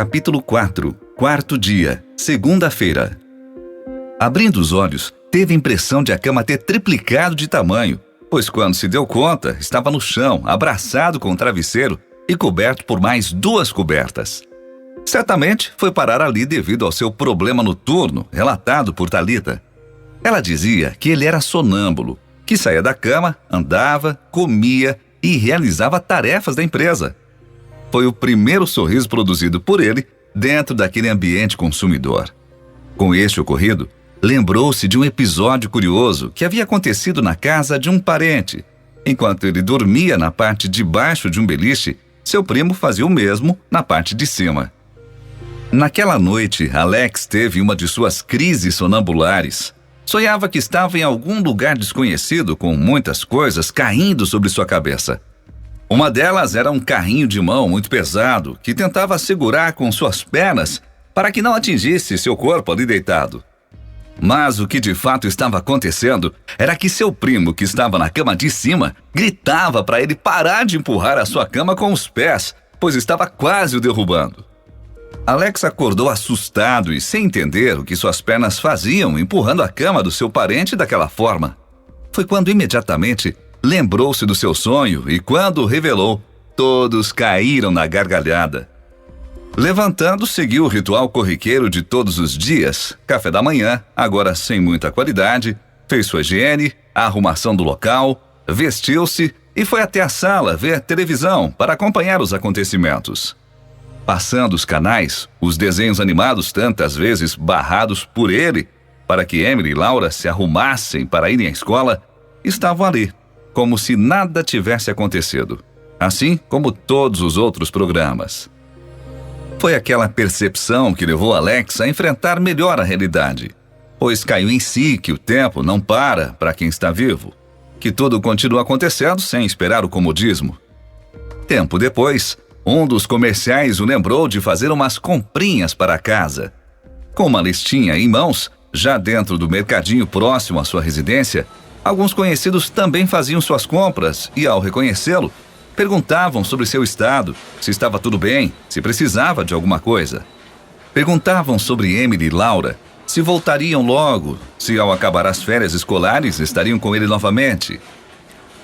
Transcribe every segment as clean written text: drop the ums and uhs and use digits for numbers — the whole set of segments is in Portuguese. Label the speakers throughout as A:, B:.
A: Capítulo 4, quarto dia, segunda-feira. Abrindo os olhos, teve a impressão de a cama ter triplicado de tamanho, pois quando se deu conta, estava no chão, abraçado com o travesseiro e coberto por mais 2 cobertas. Certamente foi parar ali devido ao seu problema noturno, relatado por Thalita. Ela dizia que ele era sonâmbulo, que saía da cama, andava, comia e realizava tarefas da empresa. Foi o primeiro sorriso produzido por ele dentro daquele ambiente consumidor. Com este ocorrido, lembrou-se de um episódio curioso que havia acontecido na casa de um parente. Enquanto ele dormia na parte de baixo de um beliche, seu primo fazia o mesmo na parte de cima. Naquela noite, Alex teve uma de suas crises sonambulares. Sonhava que estava em algum lugar desconhecido com muitas coisas caindo sobre sua cabeça. Uma delas era um carrinho de mão muito pesado que tentava segurar com suas pernas para que não atingisse seu corpo ali deitado. Mas o que de fato estava acontecendo era que seu primo, que estava na cama de cima, gritava para ele parar de empurrar a sua cama com os pés, pois estava quase o derrubando. Alex acordou assustado e sem entender o que suas pernas faziam empurrando a cama do seu parente daquela forma. Foi quando imediatamente lembrou-se do seu sonho e quando o revelou, todos caíram na gargalhada. Levantando, seguiu o ritual corriqueiro de todos os dias, café da manhã, agora sem muita qualidade, fez sua higiene, a arrumação do local, vestiu-se e foi até a sala ver televisão para acompanhar os acontecimentos. Passando os canais, os desenhos animados tantas vezes barrados por ele para que Emily e Laura se arrumassem para irem à escola, estavam ali, como se nada tivesse acontecido, assim como todos os outros programas. Foi aquela percepção que levou Alex a enfrentar melhor a realidade, pois caiu em si que o tempo não para quem está vivo, que tudo continua acontecendo sem esperar o comodismo. Tempo depois, um dos comerciais o lembrou de fazer umas comprinhas para casa. Com uma listinha em mãos, já dentro do mercadinho próximo à sua residência, alguns conhecidos também faziam suas compras e, ao reconhecê-lo, perguntavam sobre seu estado, se estava tudo bem, se precisava de alguma coisa. Perguntavam sobre Emily e Laura, se voltariam logo, se ao acabar as férias escolares estariam com ele novamente.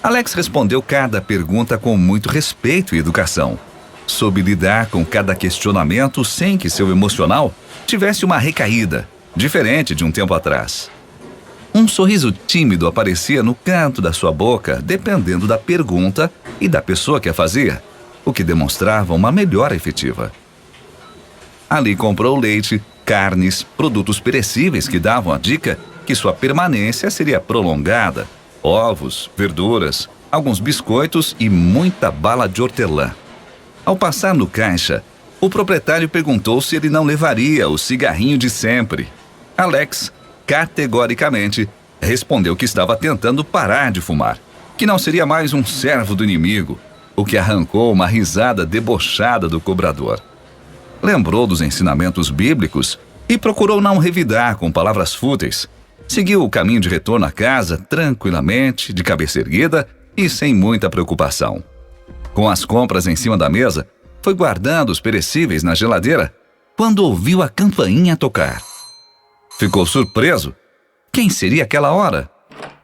A: Alex respondeu cada pergunta com muito respeito e educação. Soube lidar com cada questionamento sem que seu emocional tivesse uma recaída, diferente de um tempo atrás. Um sorriso tímido aparecia no canto da sua boca, dependendo da pergunta e da pessoa que a fazia, o que demonstrava uma melhora efetiva. Ali comprou leite, carnes, produtos perecíveis que davam a dica que sua permanência seria prolongada, ovos, verduras, alguns biscoitos e muita bala de hortelã. Ao passar no caixa, o proprietário perguntou se ele não levaria o cigarrinho de sempre. Alex, categoricamente, respondeu que estava tentando parar de fumar, que não seria mais um servo do inimigo, o que arrancou uma risada debochada do cobrador. Lembrou dos ensinamentos bíblicos e procurou não revidar com palavras fúteis. Seguiu o caminho de retorno à casa tranquilamente, de cabeça erguida e sem muita preocupação. Com as compras em cima da mesa, foi guardando os perecíveis na geladeira quando ouviu a campainha tocar. Ficou surpreso. Quem seria aquela hora?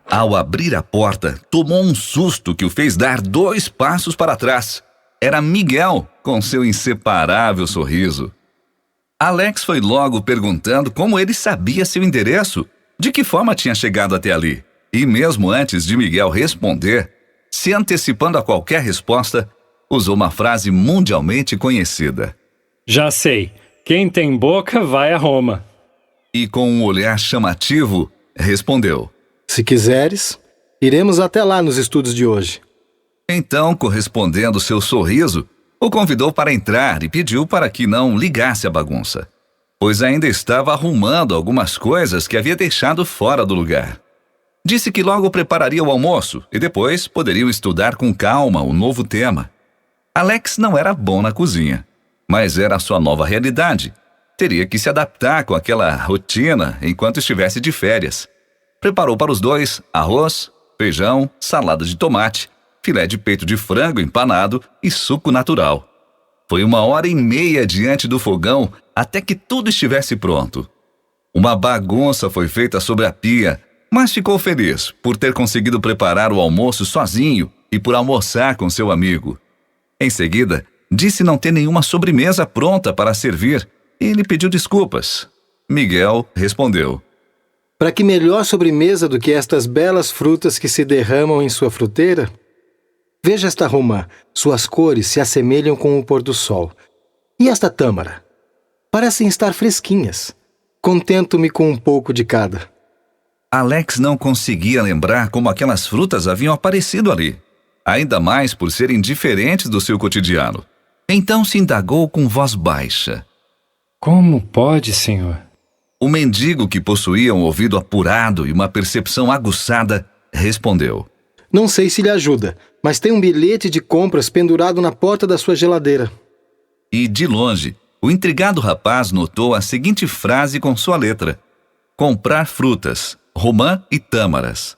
A: Ao abrir a porta, tomou um susto que o fez dar 2 passos para trás. Era Miguel, com seu inseparável sorriso. Alex foi logo perguntando como ele sabia seu endereço, de que forma tinha chegado até ali. E mesmo antes de Miguel responder, se antecipando a qualquer resposta, usou uma frase mundialmente conhecida.
B: Já sei, quem tem boca vai a Roma.
A: E com um olhar chamativo, respondeu.
C: Se quiseres, iremos até lá nos estudos de hoje.
A: Então, correspondendo seu sorriso, o convidou para entrar e pediu para que não ligasse a bagunça, pois ainda estava arrumando algumas coisas que havia deixado fora do lugar. Disse que logo prepararia o almoço e depois poderiam estudar com calma o novo tema. Alex não era bom na cozinha, mas era a sua nova realidade. Teria que se adaptar com aquela rotina enquanto estivesse de férias. Preparou para os 2 arroz, feijão, salada de tomate, filé de peito de frango empanado e suco natural. Foi 1h30 diante do fogão até que tudo estivesse pronto. Uma bagunça foi feita sobre a pia, mas ficou feliz por ter conseguido preparar o almoço sozinho e por almoçar com seu amigo. Em seguida, disse não ter nenhuma sobremesa pronta para servir e lhe pediu desculpas. Miguel respondeu:
C: Para que melhor sobremesa do que estas belas frutas que se derramam em sua fruteira? Veja esta romã, suas cores se assemelham com o pôr do sol. E esta tâmara? Parecem estar fresquinhas. Contento-me com um pouco de cada.
A: Alex não conseguia lembrar como aquelas frutas haviam aparecido ali, ainda mais por serem diferentes do seu cotidiano. Então se indagou com voz baixa:
B: Como pode, senhor?
A: O mendigo, que possuía um ouvido apurado e uma percepção aguçada, respondeu:
C: Não sei se lhe ajuda, mas tem um bilhete de compras pendurado na porta da sua geladeira.
A: E, de longe, o intrigado rapaz notou a seguinte frase com sua letra: comprar frutas, romã e tâmaras.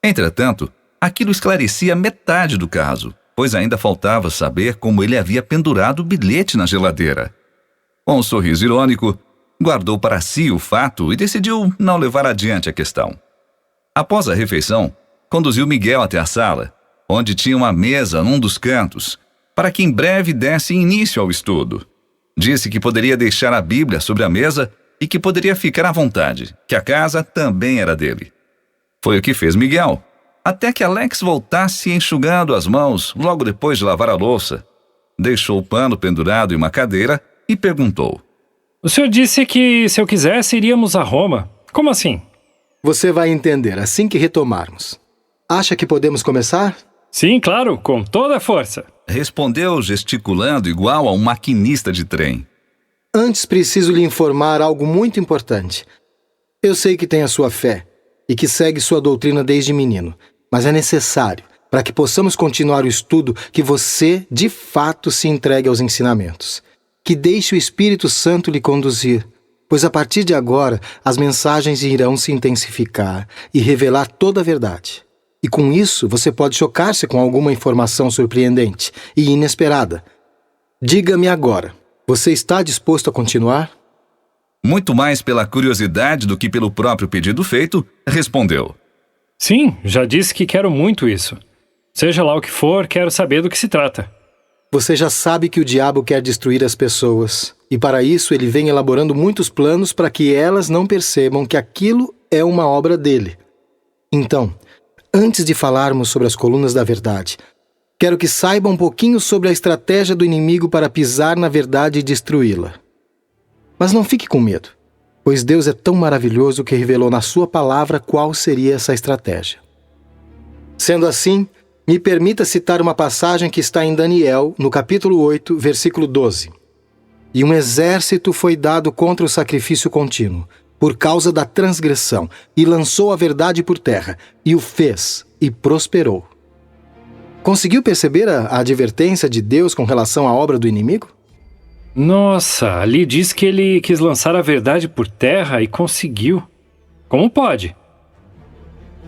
A: Entretanto, aquilo esclarecia metade do caso, pois ainda faltava saber como ele havia pendurado o bilhete na geladeira. Com um sorriso irônico, guardou para si o fato e decidiu não levar adiante a questão. Após a refeição, conduziu Miguel até a sala, onde tinha uma mesa num dos cantos, para que em breve desse início ao estudo. Disse que poderia deixar a Bíblia sobre a mesa e que poderia ficar à vontade, que a casa também era dele. Foi o que fez Miguel, até que Alex voltasse enxugando as mãos logo depois de lavar a louça. Deixou o pano pendurado em uma cadeira e perguntou:
B: O senhor disse que, se eu quisesse, iríamos a Roma. Como assim?
C: Você vai entender assim que retomarmos. Acha que podemos começar?
B: Sim, claro, com toda a força.
A: Respondeu gesticulando igual a um maquinista de trem.
C: Antes preciso lhe informar algo muito importante. Eu sei que tem a sua fé e que segue sua doutrina desde menino, mas é necessário, para que possamos continuar o estudo, que você, de fato, se entregue aos ensinamentos. Que deixe o Espírito Santo lhe conduzir, pois a partir de agora as mensagens irão se intensificar e revelar toda a verdade. E com isso você pode chocar-se com alguma informação surpreendente e inesperada. Diga-me agora, você está disposto a continuar?
A: Muito mais pela curiosidade do que pelo próprio pedido feito, respondeu:
B: Sim, já disse que quero muito isso. Seja lá o que for, quero saber do que se trata.
C: Você já sabe que o diabo quer destruir as pessoas, e para isso ele vem elaborando muitos planos para que elas não percebam que aquilo é uma obra dele. Então, antes de falarmos sobre as colunas da verdade, quero que saiba um pouquinho sobre a estratégia do inimigo para pisar na verdade e destruí-la. Mas não fique com medo, pois Deus é tão maravilhoso que revelou na sua palavra qual seria essa estratégia. Sendo assim, me permita citar uma passagem que está em Daniel, no capítulo 8, versículo 12. E um exército foi dado contra o sacrifício contínuo, por causa da transgressão, e lançou a verdade por terra, e o fez, e prosperou. Conseguiu perceber a advertência de Deus com relação à obra do inimigo?
B: Nossa, ali diz que ele quis lançar a verdade por terra e conseguiu. Como pode?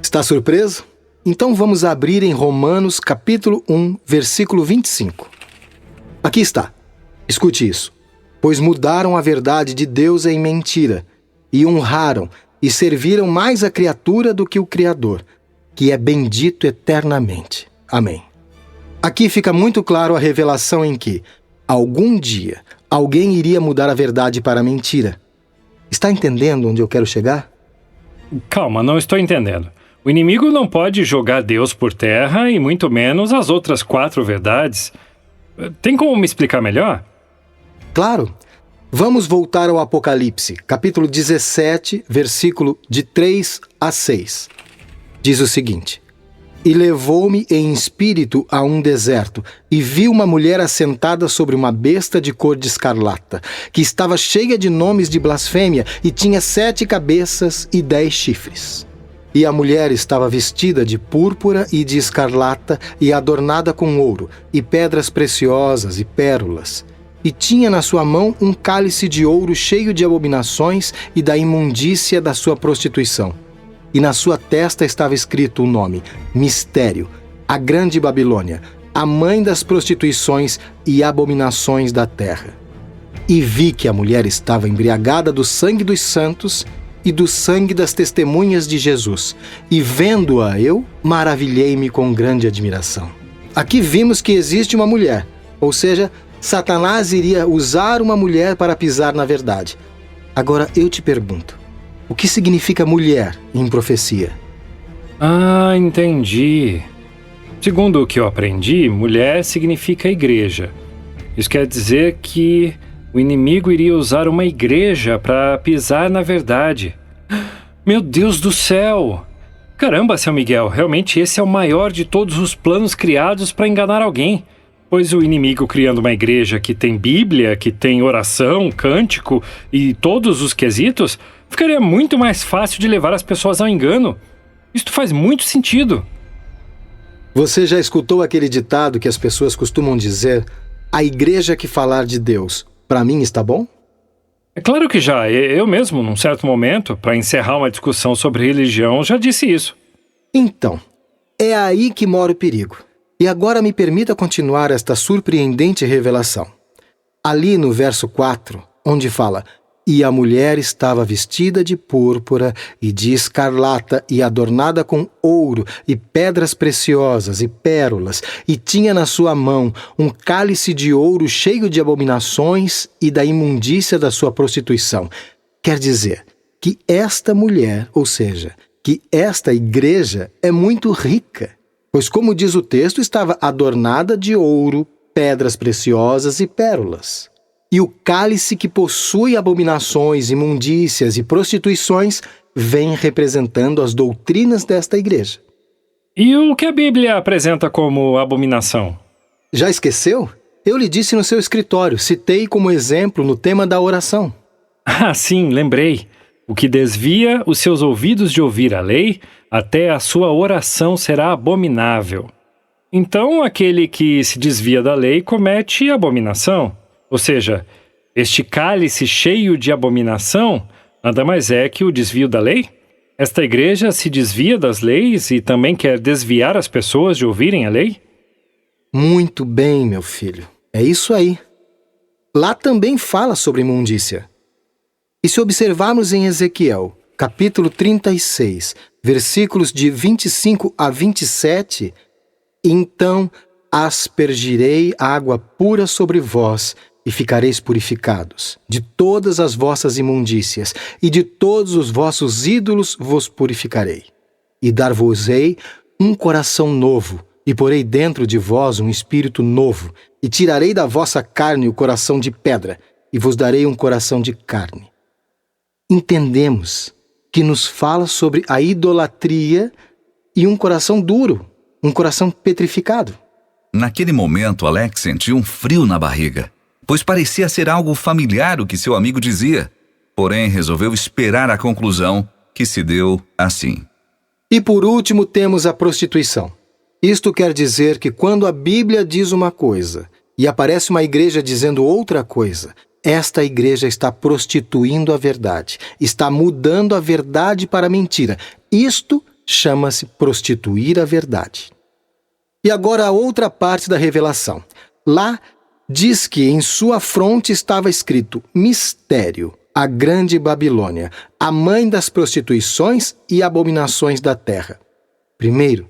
C: Está surpreso? Então vamos abrir em Romanos capítulo 1, versículo 25. Aqui está. Escute isso. Pois mudaram a verdade de Deus em mentira, e honraram e serviram mais a criatura do que o Criador, que é bendito eternamente. Amém. Aqui fica muito claro a revelação em que, algum dia, alguém iria mudar a verdade para a mentira. Está entendendo onde eu quero chegar?
B: Calma, não estou entendendo. O inimigo não pode jogar Deus por terra e muito menos as outras 4 verdades. Tem como me explicar melhor?
C: Claro. Vamos voltar ao Apocalipse, capítulo 17, versículo de 3 a 6. Diz o seguinte: E levou-me em espírito a um deserto, e vi uma mulher assentada sobre uma besta de cor de escarlata, que estava cheia de nomes de blasfêmia, e tinha 7 cabeças e 10 chifres. E a mulher estava vestida de púrpura e de escarlata, e adornada com ouro, e pedras preciosas e pérolas. E tinha na sua mão um cálice de ouro cheio de abominações e da imundícia da sua prostituição. E na sua testa estava escrito o nome: Mistério, a Grande Babilônia, a mãe das prostituições e abominações da terra. E vi que a mulher estava embriagada do sangue dos santos e do sangue das testemunhas de Jesus. E vendo-a eu, maravilhei-me com grande admiração. Aqui vimos que existe uma mulher, ou seja, Satanás iria usar uma mulher para pisar na verdade. Agora eu te pergunto, o que significa mulher em profecia?
B: Ah, entendi. Segundo o que eu aprendi, mulher significa igreja. Isso quer dizer que o inimigo iria usar uma igreja para pisar na verdade. Meu Deus do céu! Caramba, seu Miguel, realmente esse é o maior de todos os planos criados para enganar alguém. Pois o inimigo criando uma igreja que tem Bíblia, que tem oração, cântico e todos os quesitos, ficaria muito mais fácil de levar as pessoas ao engano. Isto faz muito sentido.
C: Você já escutou aquele ditado que as pessoas costumam dizer: a igreja que falar de Deus, para mim está bom?
B: É claro que já. Eu mesmo, num certo momento, para encerrar uma discussão sobre religião, já disse isso.
C: Então, é aí que mora o perigo. E agora me permita continuar esta surpreendente revelação. Ali no verso 4, onde fala: e a mulher estava vestida de púrpura e de escarlata e adornada com ouro e pedras preciosas e pérolas, e tinha na sua mão um cálice de ouro cheio de abominações e da imundícia da sua prostituição. Quer dizer que esta mulher, ou seja, que esta igreja é muito rica, pois, como diz o texto, estava adornada de ouro, pedras preciosas e pérolas. E o cálice que possui abominações, imundícias e prostituições vem representando as doutrinas desta igreja.
B: E o que a Bíblia apresenta como abominação?
C: Já esqueceu? Eu lhe disse no seu escritório, citei como exemplo no tema da oração.
B: Ah, sim, lembrei. O que desvia os seus ouvidos de ouvir a lei, até a sua oração será abominável. Então, aquele que se desvia da lei comete abominação. Ou seja, este cálice cheio de abominação nada mais é que o desvio da lei? Esta igreja se desvia das leis e também quer desviar as pessoas de ouvirem a lei?
C: Muito bem, meu filho. É isso aí. Lá também fala sobre imundícia. E se observarmos em Ezequiel, capítulo 36, versículos de 25 a 27, então aspergirei água pura sobre vós, e ficareis purificados. De todas as vossas imundícias e de todos os vossos ídolos vos purificarei. E dar-vos-ei um coração novo, e porei dentro de vós um espírito novo, e tirarei da vossa carne o coração de pedra, e vos darei um coração de carne. Entendemos que nos fala sobre a idolatria e um coração duro, um coração petrificado.
A: Naquele momento, Alex sentiu um frio na barriga, pois parecia ser algo familiar o que seu amigo dizia. Porém, resolveu esperar a conclusão, que se deu assim.
C: E por último temos a prostituição. Isto quer dizer que quando a Bíblia diz uma coisa e aparece uma igreja dizendo outra coisa, esta igreja está prostituindo a verdade, está mudando a verdade para a mentira. Isto chama-se prostituir a verdade. E agora a outra parte da revelação. Lá diz que em sua fronte estava escrito: mistério, a grande Babilônia, a mãe das prostituições e abominações da terra. Primeiro,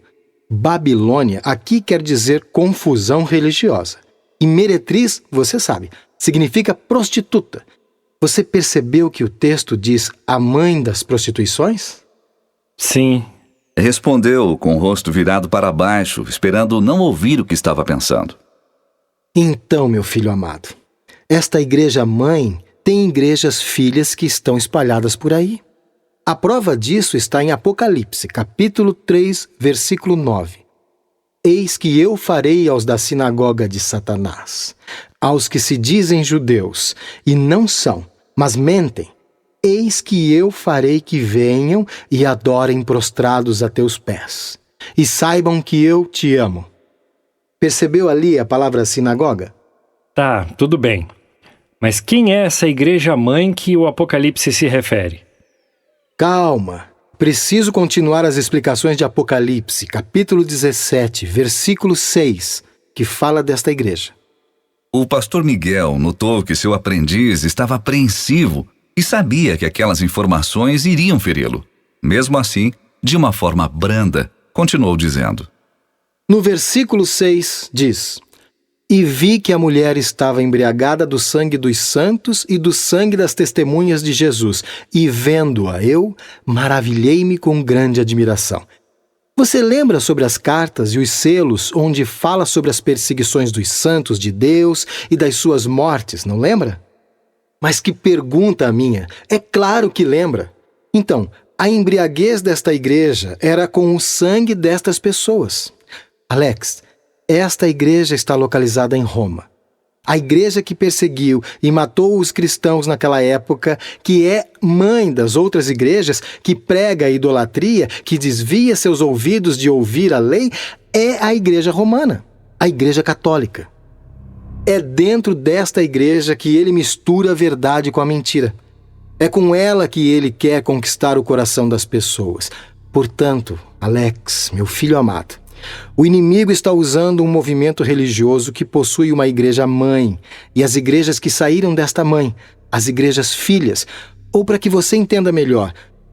C: Babilônia aqui quer dizer confusão religiosa. E meretriz, você sabe, significa prostituta. Você percebeu que o texto diz a mãe das prostituições?
B: Sim.
A: Respondeu com o rosto virado para baixo, esperando não ouvir o que estava pensando.
C: Então, meu filho amado, esta igreja-mãe tem igrejas filhas que estão espalhadas por aí. A prova disso está em Apocalipse, capítulo 3, versículo 9. Eis que eu farei aos da sinagoga de Satanás, aos que se dizem judeus e não são, mas mentem, eis que eu farei que venham e adorem prostrados a teus pés, e saibam que eu te amo. Percebeu ali a palavra sinagoga?
B: Tá, tudo bem. Mas quem é essa igreja-mãe que o Apocalipse se refere?
C: Calma. Preciso continuar as explicações de Apocalipse, capítulo 17, versículo 6. que fala desta igreja.
A: O pastor Miguel notou que seu aprendiz estava apreensivo e sabia que aquelas informações iriam feri-lo. Mesmo assim, de uma forma branda, continuou dizendo.
C: No versículo 6 diz: E vi que a mulher estava embriagada do sangue dos santos e do sangue das testemunhas de Jesus, e vendo-a eu, maravilhei-me com grande admiração. Você lembra sobre as cartas e os selos onde fala sobre as perseguições dos santos de Deus e das suas mortes, não lembra? Mas que pergunta a minha! É claro que lembra. Então, a embriaguez desta igreja era com o sangue destas pessoas. Alex, esta igreja está localizada em Roma. A igreja que perseguiu e matou os cristãos naquela época, que é mãe das outras igrejas, que prega a idolatria, que desvia seus ouvidos de ouvir a lei, é a igreja romana, a igreja católica. É dentro desta igreja que ele mistura a verdade com a mentira. É com ela que ele quer conquistar o coração das pessoas. Portanto, Alex, meu filho amado, o inimigo está usando um movimento religioso que possui uma igreja-mãe e as igrejas que saíram desta mãe, as igrejas filhas, ou para que você entenda melhor,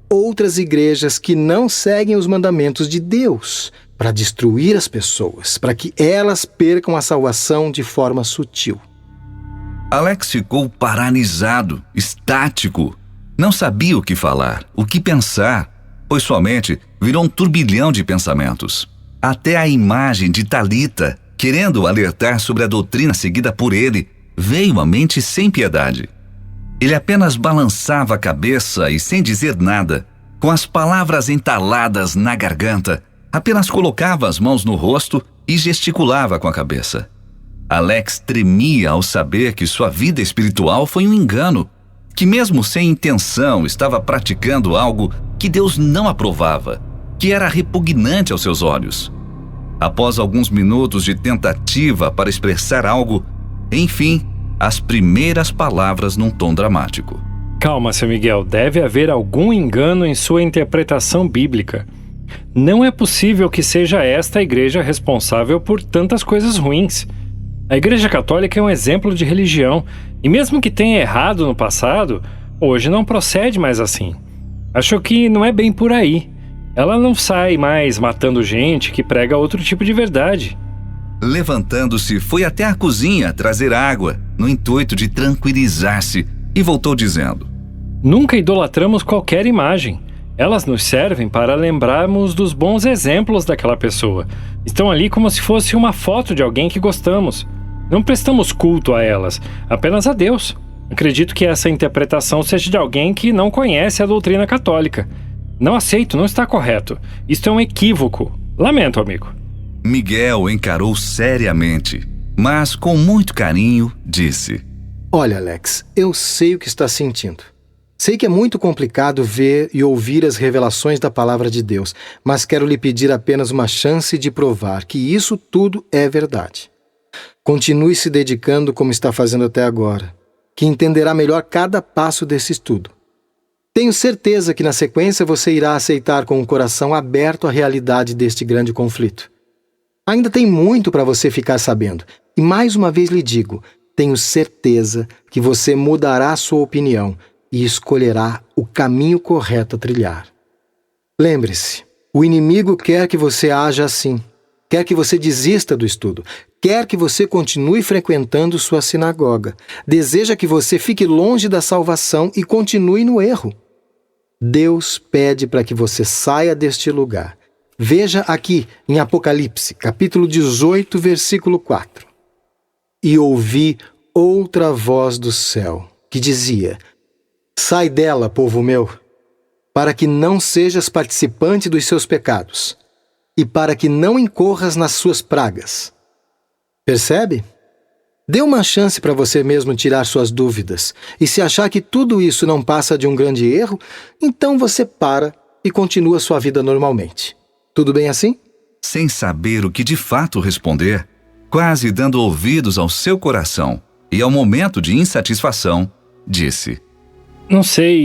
C: outras igrejas que não seguem os mandamentos de Deus, para destruir as pessoas, para que elas percam a salvação de forma sutil.
A: Alex ficou paralisado, estático. Não sabia o que falar, o que pensar, pois sua mente virou um turbilhão de pensamentos. Até a imagem de Talita, querendo alertar sobre a doutrina seguida por ele, veio à mente sem piedade. Ele apenas balançava a cabeça e, sem dizer nada, com as palavras entaladas na garganta, apenas colocava as mãos no rosto e gesticulava com a cabeça. Alex tremia ao saber que sua vida espiritual foi um engano, que mesmo sem intenção estava praticando algo que Deus não aprovava, que era repugnante aos seus olhos. Após alguns minutos de tentativa para expressar algo, enfim, as primeiras palavras num tom dramático.
B: Calma, seu Miguel, deve haver algum engano em sua interpretação bíblica. Não é possível que seja esta a igreja responsável por tantas coisas ruins. A Igreja Católica é um exemplo de religião, e mesmo que tenha errado no passado, hoje não procede mais assim. Acho que não é bem por aí. Ela não sai mais matando gente que prega outro tipo de verdade.
A: Levantando-se, foi até a cozinha trazer água, no intuito de tranquilizar-se, e voltou dizendo:
B: Nunca idolatramos qualquer imagem. Elas nos servem para lembrarmos dos bons exemplos daquela pessoa. Estão ali como se fosse uma foto de alguém que gostamos. Não prestamos culto a elas, apenas a Deus. Acredito que essa interpretação seja de alguém que não conhece a doutrina católica. Não aceito, não está correto. Isto é um equívoco. Lamento, amigo.
A: Miguel encarou seriamente, mas com muito carinho disse:
C: Olha, Alex, eu sei o que está sentindo. Sei que é muito complicado ver e ouvir as revelações da palavra de Deus, mas quero lhe pedir apenas uma chance de provar que isso tudo é verdade. Continue se dedicando como está fazendo até agora, que entenderá melhor cada passo desse estudo. Tenho certeza que na sequência você irá aceitar com o coração aberto a realidade deste grande conflito. Ainda tem muito para você ficar sabendo, e mais uma vez lhe digo, tenho certeza que você mudará sua opinião e escolherá o caminho correto a trilhar. Lembre-se, o inimigo quer que você haja assim, quer que você desista do estudo, quer que você continue frequentando sua sinagoga, deseja que você fique longe da salvação e continue no erro. Deus pede para que você saia deste lugar. Veja aqui em Apocalipse, capítulo 18, versículo 4. E ouvi outra voz do céu, que dizia: Sai dela, povo meu, para que não sejas participante dos seus pecados, e para que não incorras nas suas pragas. Percebe? Dê uma chance para você mesmo tirar suas dúvidas, e se achar que tudo isso não passa de um grande erro, então você para e continua sua vida normalmente. Tudo bem assim?
A: Sem saber o que de fato responder, quase dando ouvidos ao seu coração e ao momento de insatisfação, disse:
B: Não sei,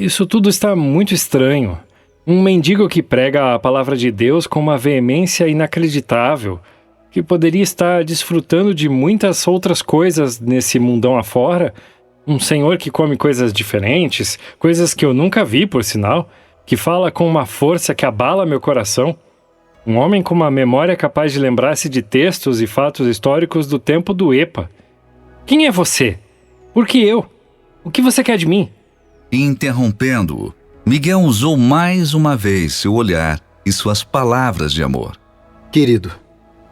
B: isso tudo está muito estranho. Um mendigo que prega a palavra de Deus com uma veemência inacreditável, que poderia estar desfrutando de muitas outras coisas nesse mundão afora. Um senhor que come coisas diferentes, coisas que eu nunca vi, por sinal, que fala com uma força que abala meu coração. Um homem com uma memória capaz de lembrar-se de textos e fatos históricos do tempo do EPA. Quem é você? Por que eu? O que você quer de mim?
A: Interrompendo-o, Miguel usou mais uma vez seu olhar e suas palavras de amor.
C: Querido,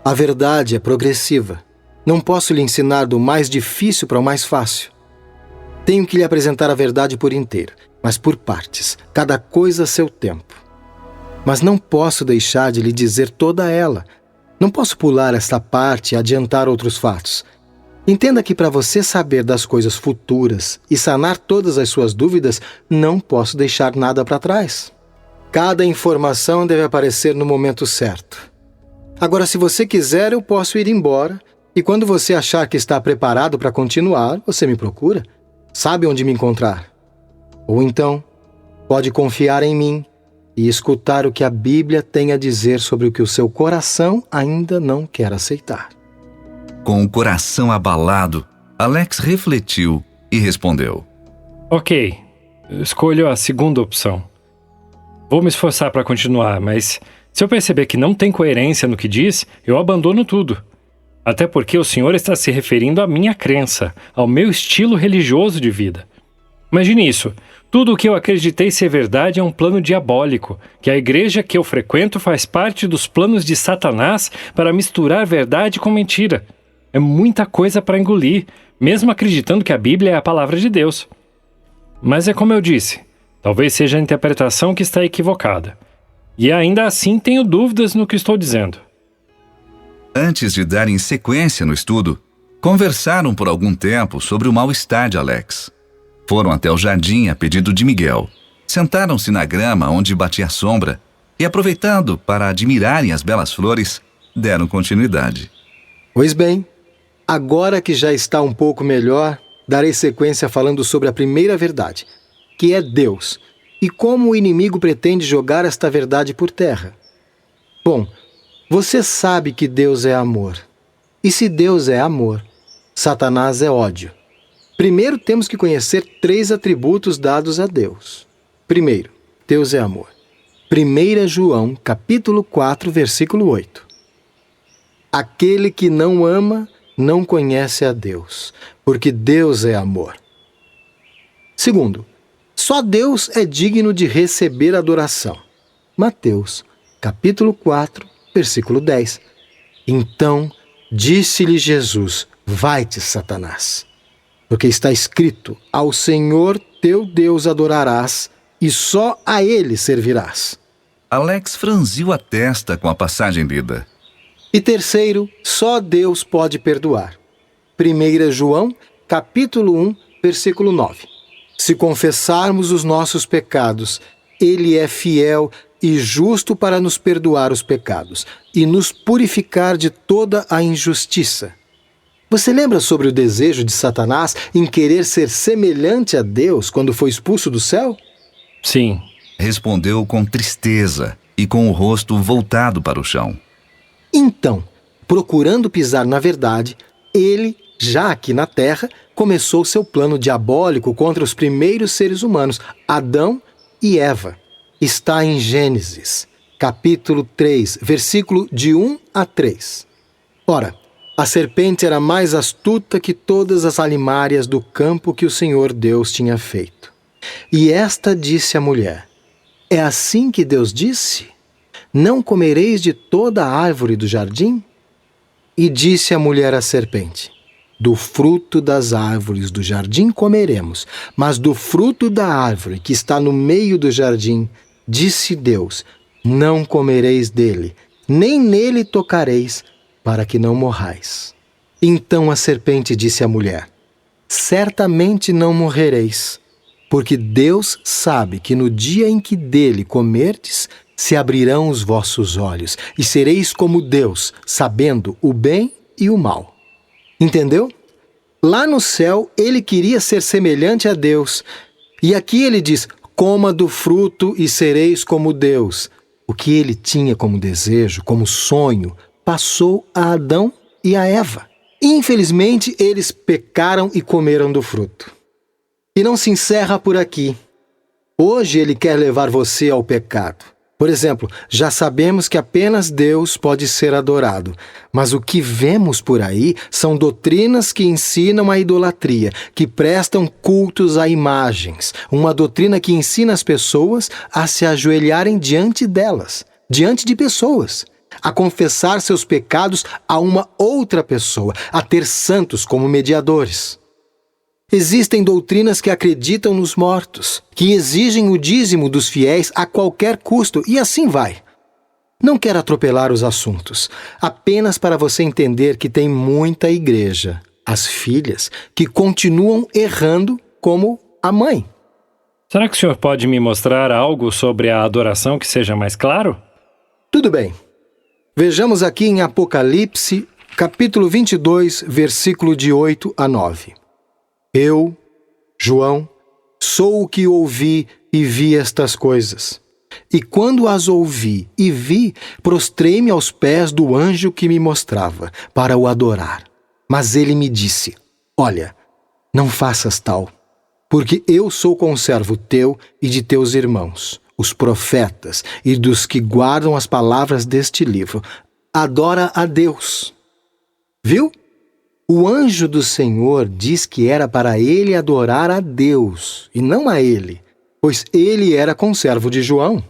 C: a verdade é progressiva. Não posso lhe ensinar do mais difícil para o mais fácil. Tenho que lhe apresentar a verdade por inteiro, mas por partes, cada coisa a seu tempo. Mas não posso deixar de lhe dizer toda ela. Não posso pular esta parte e adiantar outros fatos. Entenda que para você saber das coisas futuras e sanar todas as suas dúvidas, não posso deixar nada para trás. Cada informação deve aparecer no momento certo. Agora, se você quiser, eu posso ir embora, e quando você achar que está preparado para continuar, você me procura. Sabe onde me encontrar. Ou então, pode confiar em mim e escutar o que a Bíblia tem a dizer sobre o que o seu coração ainda não quer aceitar.
A: Com o coração abalado, Alex refletiu e respondeu:
B: Ok, eu escolho a segunda opção. Vou me esforçar para continuar, mas se eu perceber que não tem coerência no que diz, eu abandono tudo. Até porque o senhor está se referindo à minha crença, ao meu estilo religioso de vida. Imagine isso. Tudo o que eu acreditei ser verdade é um plano diabólico, que a igreja que eu frequento faz parte dos planos de Satanás para misturar verdade com mentira. É muita coisa para engolir, mesmo acreditando que a Bíblia é a palavra de Deus. Mas é como eu disse, talvez seja a interpretação que está equivocada. E ainda assim tenho dúvidas no que estou dizendo.
A: Antes de darem sequência no estudo, conversaram por algum tempo sobre o mal-estar de Alex. Foram até o jardim a pedido de Miguel. Sentaram-se na grama onde batia sombra e, aproveitando para admirarem as belas flores, deram continuidade.
C: Pois bem, agora que já está um pouco melhor, darei sequência falando sobre a primeira verdade, que é Deus, e como o inimigo pretende jogar esta verdade por terra. Bom, você sabe que Deus é amor. E se Deus é amor, Satanás é ódio. Primeiro temos que conhecer 3 atributos dados a Deus. Primeiro, Deus é amor. 1 João, capítulo 4, versículo 8. Aquele que não ama, não conhece a Deus, porque Deus é amor. Segundo, só Deus é digno de receber adoração. Mateus, capítulo 4, versículo 10. Então disse-lhe Jesus: vai-te, Satanás, porque está escrito: ao Senhor teu Deus adorarás e só a Ele servirás.
A: Alex franziu a testa com a passagem lida.
C: E terceiro, só Deus pode perdoar. 1 João, capítulo 1, versículo 9. Se confessarmos os nossos pecados, Ele é fiel e justo para nos perdoar os pecados e nos purificar de toda a injustiça. Você lembra sobre o desejo de Satanás em querer ser semelhante a Deus quando foi expulso do céu?
B: Sim.
A: Respondeu com tristeza e com o rosto voltado para o chão.
C: Então, procurando pisar na verdade, ele, já aqui na terra, começou seu plano diabólico contra os primeiros seres humanos, Adão e Eva. Está em Gênesis, capítulo 3, versículo de 1 a 3. Ora, a serpente era mais astuta que todas as alimárias do campo que o Senhor Deus tinha feito. E esta disse à mulher: é assim que Deus disse? Não comereis de toda a árvore do jardim? E disse a mulher à serpente: do fruto das árvores do jardim comeremos, mas do fruto da árvore que está no meio do jardim, disse Deus: não comereis dele, nem nele tocareis, para que não morrais. Então a serpente disse à mulher: certamente não morrereis, porque Deus sabe que no dia em que dele comerdes, se abrirão os vossos olhos, e sereis como Deus, sabendo o bem e o mal. Entendeu? Lá no céu, ele queria ser semelhante a Deus. E aqui ele diz: coma do fruto e sereis como Deus. O que ele tinha como desejo, como sonho, passou a Adão e a Eva. Infelizmente, eles pecaram e comeram do fruto. E não se encerra por aqui. Hoje ele quer levar você ao pecado. Por exemplo, já sabemos que apenas Deus pode ser adorado, mas o que vemos por aí são doutrinas que ensinam a idolatria, que prestam cultos a imagens, uma doutrina que ensina as pessoas a se ajoelharem diante delas, diante de pessoas, a confessar seus pecados a uma outra pessoa, a ter santos como mediadores. Existem doutrinas que acreditam nos mortos, que exigem o dízimo dos fiéis a qualquer custo, e assim vai. Não quero atropelar os assuntos, apenas para você entender que tem muita igreja, as filhas, que continuam errando como a mãe.
B: Será que o senhor pode me mostrar algo sobre a adoração que seja mais claro?
C: Tudo bem. Vejamos aqui em Apocalipse, capítulo 22, versículo de 8 a 9. Eu, João, sou o que ouvi e vi estas coisas. E quando as ouvi e vi, prostrei-me aos pés do anjo que me mostrava, para o adorar. Mas ele me disse: Olha, não faças tal, porque eu sou conservo teu e de teus irmãos, os profetas, e dos que guardam as palavras deste livro. Adora a Deus. Viu? O anjo do Senhor diz que era para ele adorar a Deus, e não a ele, pois ele era conservo de João.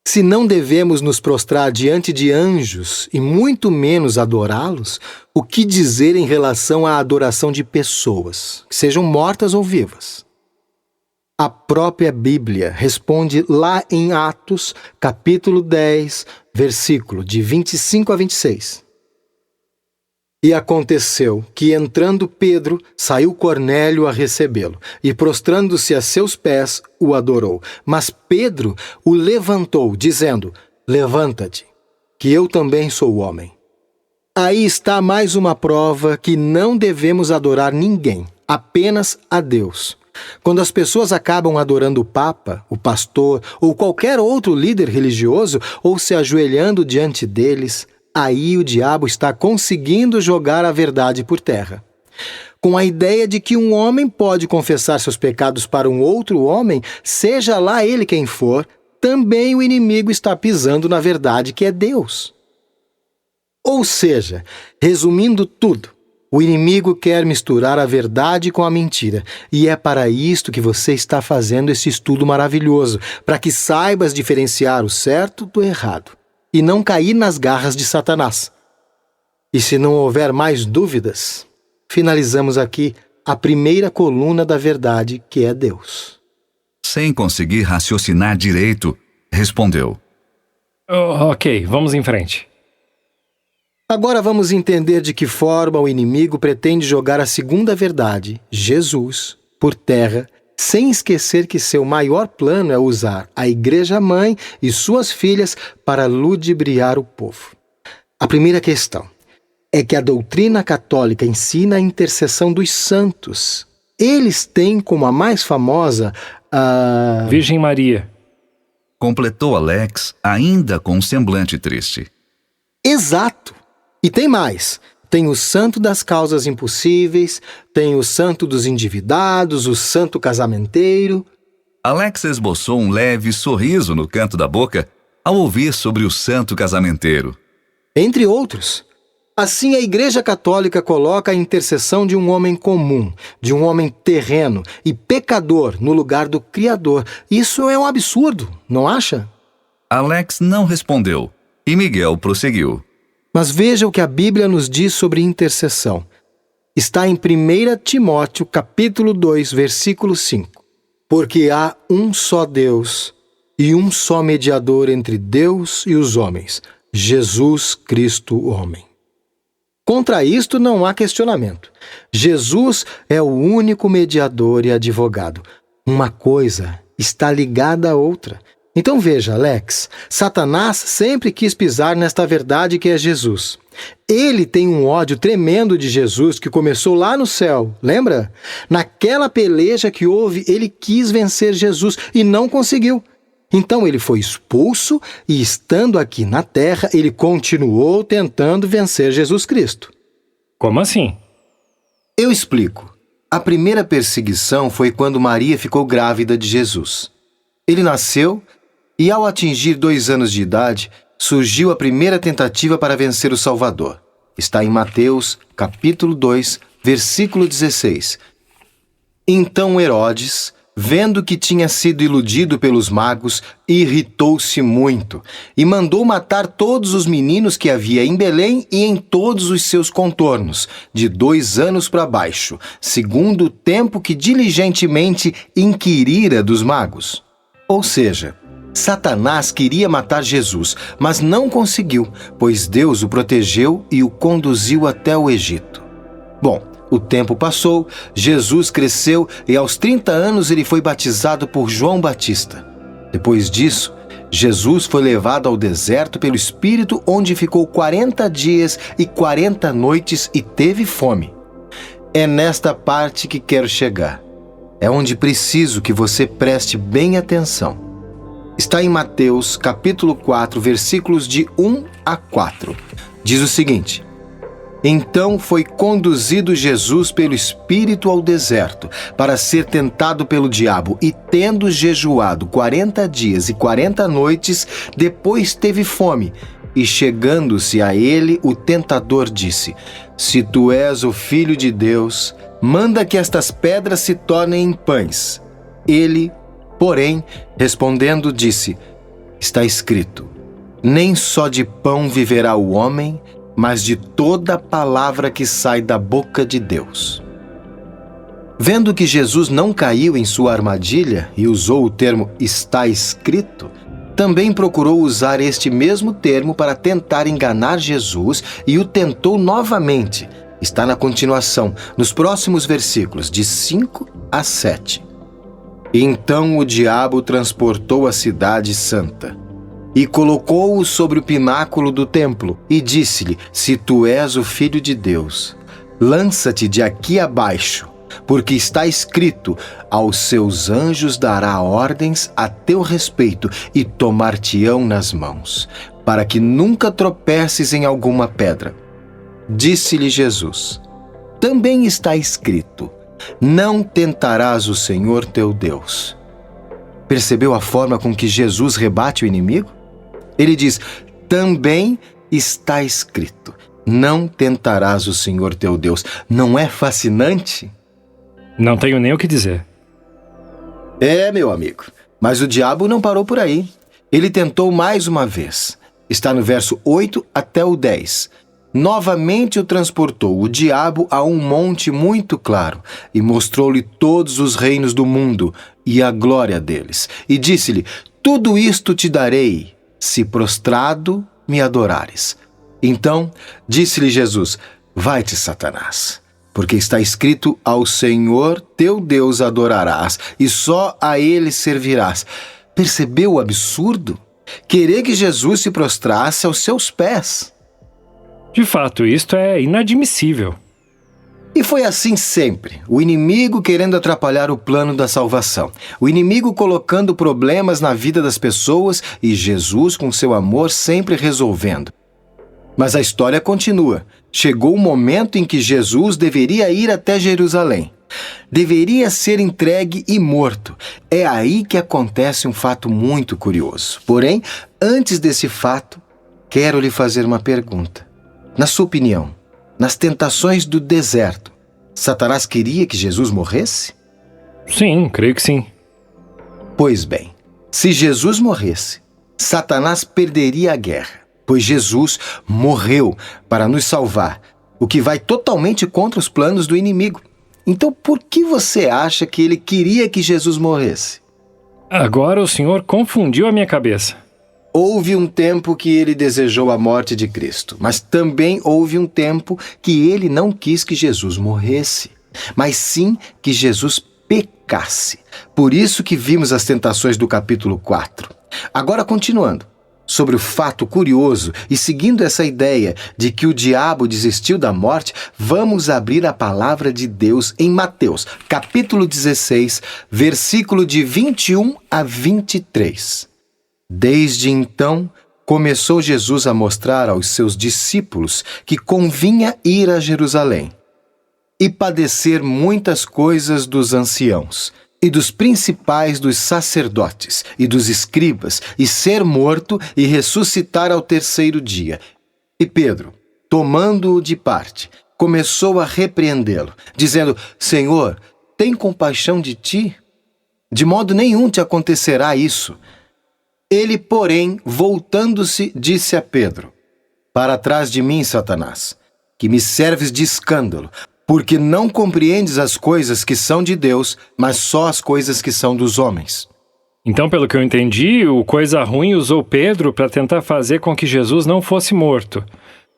C: Se não devemos nos prostrar diante de anjos, e muito menos adorá-los, o que dizer em relação à adoração de pessoas, que sejam mortas ou vivas? A própria Bíblia responde lá em Atos, capítulo 10, versículo de 25 a 26. E aconteceu que, entrando Pedro, saiu Cornélio a recebê-lo, e prostrando-se a seus pés, o adorou. Mas Pedro o levantou, dizendo: Levanta-te, que eu também sou homem. Aí está mais uma prova que não devemos adorar ninguém, apenas a Deus. Quando as pessoas acabam adorando o Papa, o pastor ou qualquer outro líder religioso, ou se ajoelhando diante deles, aí o diabo está conseguindo jogar a verdade por terra. Com a ideia de que um homem pode confessar seus pecados para um outro homem, seja lá ele quem for, também o inimigo está pisando na verdade que é Deus. Ou seja, resumindo tudo, o inimigo quer misturar a verdade com a mentira, e é para isto que você está fazendo esse estudo maravilhoso, para que saibas diferenciar o certo do errado e não cair nas garras de Satanás. E se não houver mais dúvidas, finalizamos aqui a primeira coluna da verdade, que é Deus.
A: Sem conseguir raciocinar direito, respondeu:
B: Ok, vamos em frente.
C: Agora vamos entender de que forma o inimigo pretende jogar a segunda verdade, Jesus, por terra, sem esquecer que seu maior plano é usar a Igreja-mãe e suas filhas para ludibriar o povo. A primeira questão é que a doutrina católica ensina a intercessão dos santos. Eles têm como a mais famosa a
B: Virgem Maria.
A: Completou Alex, ainda com um semblante triste.
C: Exato! E tem mais. Tem o santo das causas impossíveis, tem o santo dos endividados, o santo casamenteiro.
A: Alex esboçou um leve sorriso no canto da boca ao ouvir sobre o santo casamenteiro.
C: Entre outros. Assim, a Igreja Católica coloca a intercessão de um homem comum, de um homem terreno e pecador no lugar do Criador. Isso é um absurdo, não acha?
A: Alex não respondeu e Miguel prosseguiu.
C: Mas veja o que a Bíblia nos diz sobre intercessão. Está em 1 Timóteo, capítulo 2, versículo 5. Porque há um só Deus e um só mediador entre Deus e os homens, Jesus Cristo, homem. Contra isto não há questionamento. Jesus é o único mediador e advogado. Uma coisa está ligada à outra. Então veja, Alex, Satanás sempre quis pisar nesta verdade que é Jesus. Ele tem um ódio tremendo de Jesus que começou lá no céu, lembra? Naquela peleja que houve, ele quis vencer Jesus e não conseguiu. Então ele foi expulso e, estando aqui na terra, ele continuou tentando vencer Jesus Cristo.
B: Como assim?
C: Eu explico. A primeira perseguição foi quando Maria ficou grávida de Jesus. Ele nasceu e, ao atingir 2 anos de idade, surgiu a primeira tentativa para vencer o Salvador. Está em Mateus, capítulo 2, versículo 16. Então Herodes, vendo que tinha sido iludido pelos magos, irritou-se muito e mandou matar todos os meninos que havia em Belém e em todos os seus contornos, de 2 anos para baixo, segundo o tempo que diligentemente inquirira dos magos. Ou seja, Satanás queria matar Jesus, mas não conseguiu, pois Deus o protegeu e o conduziu até o Egito. Bom, o tempo passou, Jesus cresceu e aos 30 anos ele foi batizado por João Batista. Depois disso, Jesus foi levado ao deserto pelo Espírito, onde ficou 40 dias e 40 noites e teve fome. É nesta parte que quero chegar. É onde preciso que você preste bem atenção. Está em Mateus, capítulo 4, versículos de 1 a 4. Diz o seguinte: Então foi conduzido Jesus pelo Espírito ao deserto, para ser tentado pelo diabo, e tendo jejuado 40 dias e 40 noites, depois teve fome. E chegando-se a ele, o tentador disse: Se tu és o Filho de Deus, manda que estas pedras se tornem em pães. Ele, porém, respondendo, disse: Está escrito: Nem só de pão viverá o homem, mas de toda palavra que sai da boca de Deus. Vendo que Jesus não caiu em sua armadilha e usou o termo está escrito, também procurou usar este mesmo termo para tentar enganar Jesus e o tentou novamente. Está na continuação, nos próximos versículos, de 5 a 7. Então o diabo transportou a cidade santa e colocou-o sobre o pináculo do templo e disse-lhe: Se tu és o Filho de Deus, lança-te de aqui abaixo, porque está escrito: Aos seus anjos dará ordens a teu respeito e tomar-te-ão nas mãos, para que nunca tropeces em alguma pedra. Disse-lhe Jesus: Também está escrito: Não tentarás o Senhor teu Deus. Percebeu a forma com que Jesus rebate o inimigo? Ele diz: Também está escrito: Não tentarás o Senhor teu Deus. Não é fascinante?
B: Não tenho nem o que dizer.
C: É, meu amigo. Mas o diabo não parou por aí. Ele tentou mais uma vez. Está no verso 8 até o 10. Novamente o transportou o diabo a um monte muito claro e mostrou-lhe todos os reinos do mundo e a glória deles. E disse-lhe: Tudo isto te darei, se prostrado me adorares. Então disse-lhe Jesus: Vai-te, Satanás, porque está escrito: Ao Senhor teu Deus adorarás e só a ele servirás. Percebeu o absurdo? Querer que Jesus se prostrasse aos seus pés.
B: De fato, isto é inadmissível.
C: E foi assim sempre, o inimigo querendo atrapalhar o plano da salvação, o inimigo colocando problemas na vida das pessoas e Jesus, com seu amor, sempre resolvendo. Mas a história continua. Chegou o momento em que Jesus deveria ir até Jerusalém. Deveria ser entregue e morto. É aí que acontece um fato muito curioso. Porém, antes desse fato, quero lhe fazer uma pergunta. Na sua opinião, nas tentações do deserto, Satanás queria que Jesus morresse?
B: Sim, creio que sim.
C: Pois bem, se Jesus morresse, Satanás perderia a guerra, pois Jesus morreu para nos salvar, o que vai totalmente contra os planos do inimigo. Então, por que você acha que ele queria que Jesus morresse?
B: Agora o senhor confundiu a minha cabeça.
C: Houve um tempo que ele desejou a morte de Cristo, mas também houve um tempo que ele não quis que Jesus morresse, mas sim que Jesus pecasse. Por isso que vimos as tentações do capítulo 4. Agora, continuando, sobre o fato curioso e seguindo essa ideia de que o diabo desistiu da morte, vamos abrir a palavra de Deus em Mateus, capítulo 16, versículo de 21 a 23. Desde então, começou Jesus a mostrar aos seus discípulos que convinha ir a Jerusalém e padecer muitas coisas dos anciãos e dos principais dos sacerdotes e dos escribas, e ser morto e ressuscitar ao terceiro dia. E Pedro, tomando-o de parte, começou a repreendê-lo, dizendo: Senhor, tem compaixão de ti? De modo nenhum te acontecerá isso. Ele, porém, voltando-se, disse a Pedro: Para trás de mim, Satanás, que me serves de escândalo, porque não compreendes as coisas que são de Deus, mas só as coisas que são dos homens.
B: Então, pelo que eu entendi, o coisa ruim usou Pedro para tentar fazer com que Jesus não fosse morto,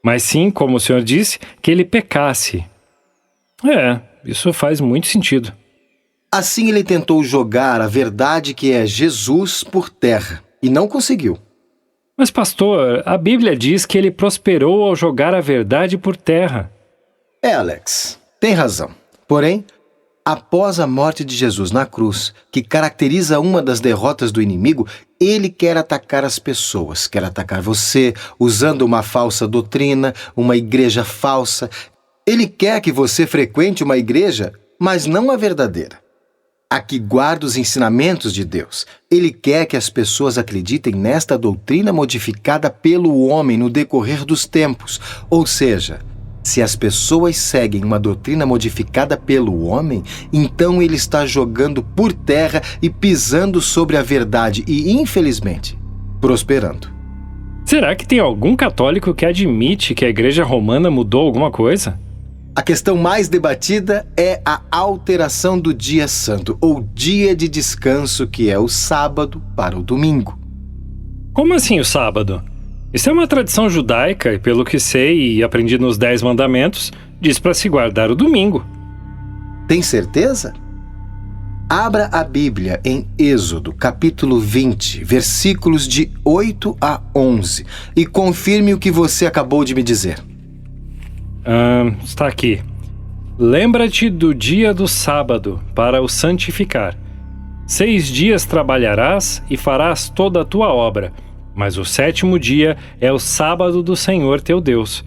B: mas sim, como o senhor disse, que ele pecasse. Isso faz muito sentido.
C: Assim ele tentou jogar a verdade que é Jesus por terra, e não conseguiu.
B: Mas, pastor, a Bíblia diz que ele prosperou ao jogar a verdade por terra.
C: Alex, tem razão. Porém, após a morte de Jesus na cruz, que caracteriza uma das derrotas do inimigo, ele quer atacar as pessoas, quer atacar você, usando uma falsa doutrina, uma igreja falsa. Ele quer que você frequente uma igreja, mas não a verdadeira. A que guarda os ensinamentos de Deus. Ele quer que as pessoas acreditem nesta doutrina modificada pelo homem no decorrer dos tempos. Ou seja, se as pessoas seguem uma doutrina modificada pelo homem, então ele está jogando por terra e pisando sobre a verdade e, infelizmente, prosperando.
B: Será que tem algum católico que admite que a Igreja Romana mudou alguma coisa?
C: A questão mais debatida é a alteração do dia santo, ou dia de descanso, que é o sábado para o domingo.
B: Como assim o sábado? Isso é uma tradição judaica e, pelo que sei e aprendi nos 10 mandamentos, diz para se guardar o domingo.
C: Tem certeza? Abra a Bíblia em Êxodo, capítulo 20, versículos de 8 a 11, e confirme o que você acabou de me dizer.
B: Está aqui. Lembra-te do dia do sábado para o santificar. 6 dias trabalharás e farás toda a tua obra, mas o 7º dia é o sábado do Senhor teu Deus.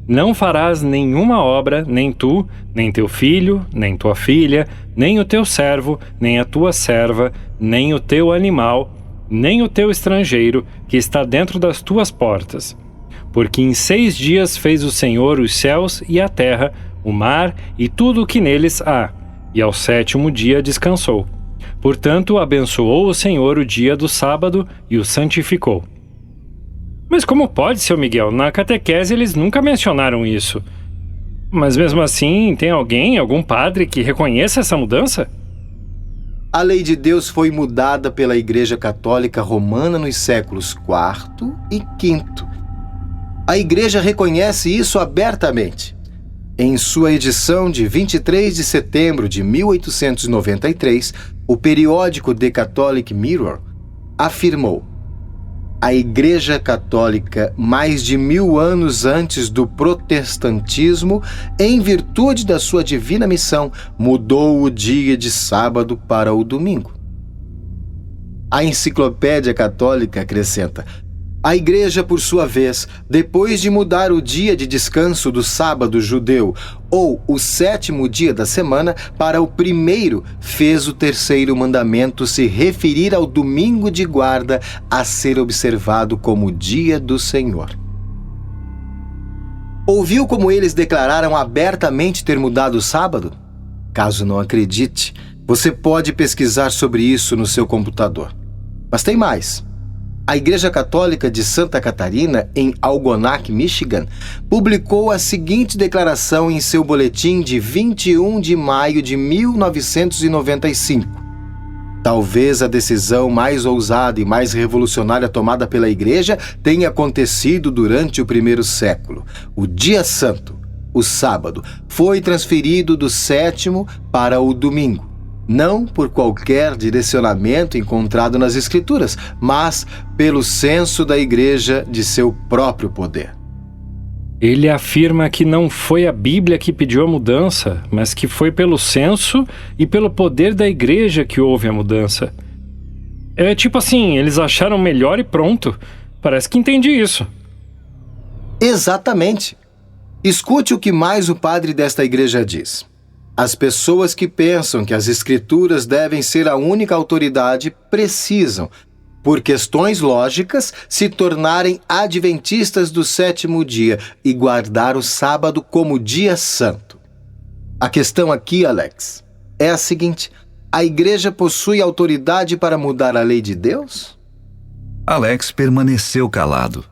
B: Não farás nenhuma obra, nem tu, nem teu filho, nem tua filha, nem o teu servo, nem a tua serva, nem o teu animal, nem o teu estrangeiro, que está dentro das tuas portas. Porque em 6 dias fez o Senhor os céus e a terra, o mar e tudo o que neles há, e ao 7º dia descansou. Portanto, abençoou o Senhor o dia do sábado e o santificou. Mas como pode, seu Miguel? Na catequese eles nunca mencionaram isso. Mas mesmo assim, tem algum padre que reconheça essa mudança?
C: A lei de Deus foi mudada pela Igreja Católica Romana nos séculos IV e V. A Igreja reconhece isso abertamente. Em sua edição de 23 de setembro de 1893, o periódico The Catholic Mirror afirmou: a Igreja Católica, mais de 1000 anos antes do protestantismo, em virtude da sua divina missão, mudou o dia de sábado para o domingo. A Enciclopédia Católica acrescenta: a Igreja, por sua vez, depois de mudar o dia de descanso do sábado judeu, ou o 7º dia da semana, para o 1º, fez o 3º mandamento se referir ao domingo de guarda a ser observado como dia do Senhor. Ouviu como eles declararam abertamente ter mudado o sábado? Caso não acredite, você pode pesquisar sobre isso no seu computador. Mas tem mais. A Igreja Católica de Santa Catarina, em Algonac, Michigan, publicou a seguinte declaração em seu boletim de 21 de maio de 1995. Talvez a decisão mais ousada e mais revolucionária tomada pela Igreja tenha acontecido durante o 1º século. O dia santo, o sábado, foi transferido do 7º para o domingo. Não por qualquer direcionamento encontrado nas Escrituras, mas pelo senso da Igreja de seu próprio poder.
B: Ele afirma que não foi a Bíblia que pediu a mudança, mas que foi pelo senso e pelo poder da Igreja que houve a mudança. É tipo assim, eles acharam melhor e pronto. Parece que entendi isso.
C: Exatamente. Escute o que mais o padre desta igreja diz. As pessoas que pensam que as Escrituras devem ser a única autoridade precisam, por questões lógicas, se tornarem adventistas do sétimo dia e guardar o sábado como dia santo. A questão aqui, Alex, é a seguinte: a igreja possui autoridade para mudar a lei de Deus?
A: Alex permaneceu calado.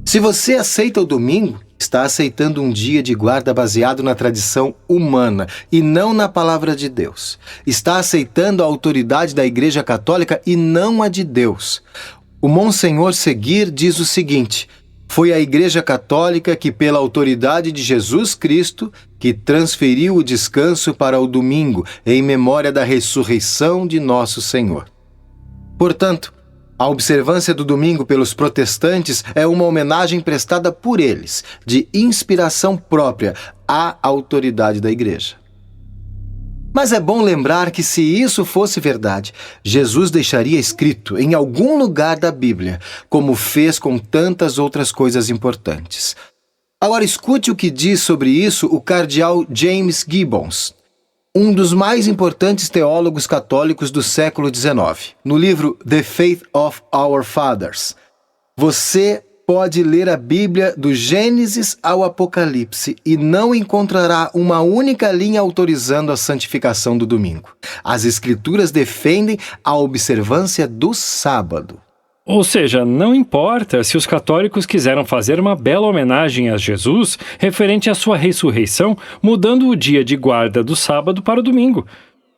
C: Se você aceita o domingo, está aceitando um dia de guarda baseado na tradição humana e não na palavra de Deus. Está aceitando a autoridade da Igreja Católica e não a de Deus. O Monsenhor Seguir diz o seguinte: foi a Igreja Católica que, pela autoridade de Jesus Cristo, que transferiu o descanso para o domingo em memória da ressurreição de nosso Senhor. Portanto, a observância do domingo pelos protestantes é uma homenagem prestada por eles, de inspiração própria, à autoridade da igreja. Mas é bom lembrar que, se isso fosse verdade, Jesus deixaria escrito em algum lugar da Bíblia, como fez com tantas outras coisas importantes. Agora escute o que diz sobre isso o cardeal James Gibbons, um dos mais importantes teólogos católicos do século XIX, no livro The Faith of Our Fathers. Você pode ler a Bíblia do Gênesis ao Apocalipse e não encontrará uma única linha autorizando a santificação do domingo. As Escrituras defendem a observância do sábado.
B: Ou seja, não importa se os católicos quiseram fazer uma bela homenagem a Jesus referente à sua ressurreição, mudando o dia de guarda do sábado para o domingo.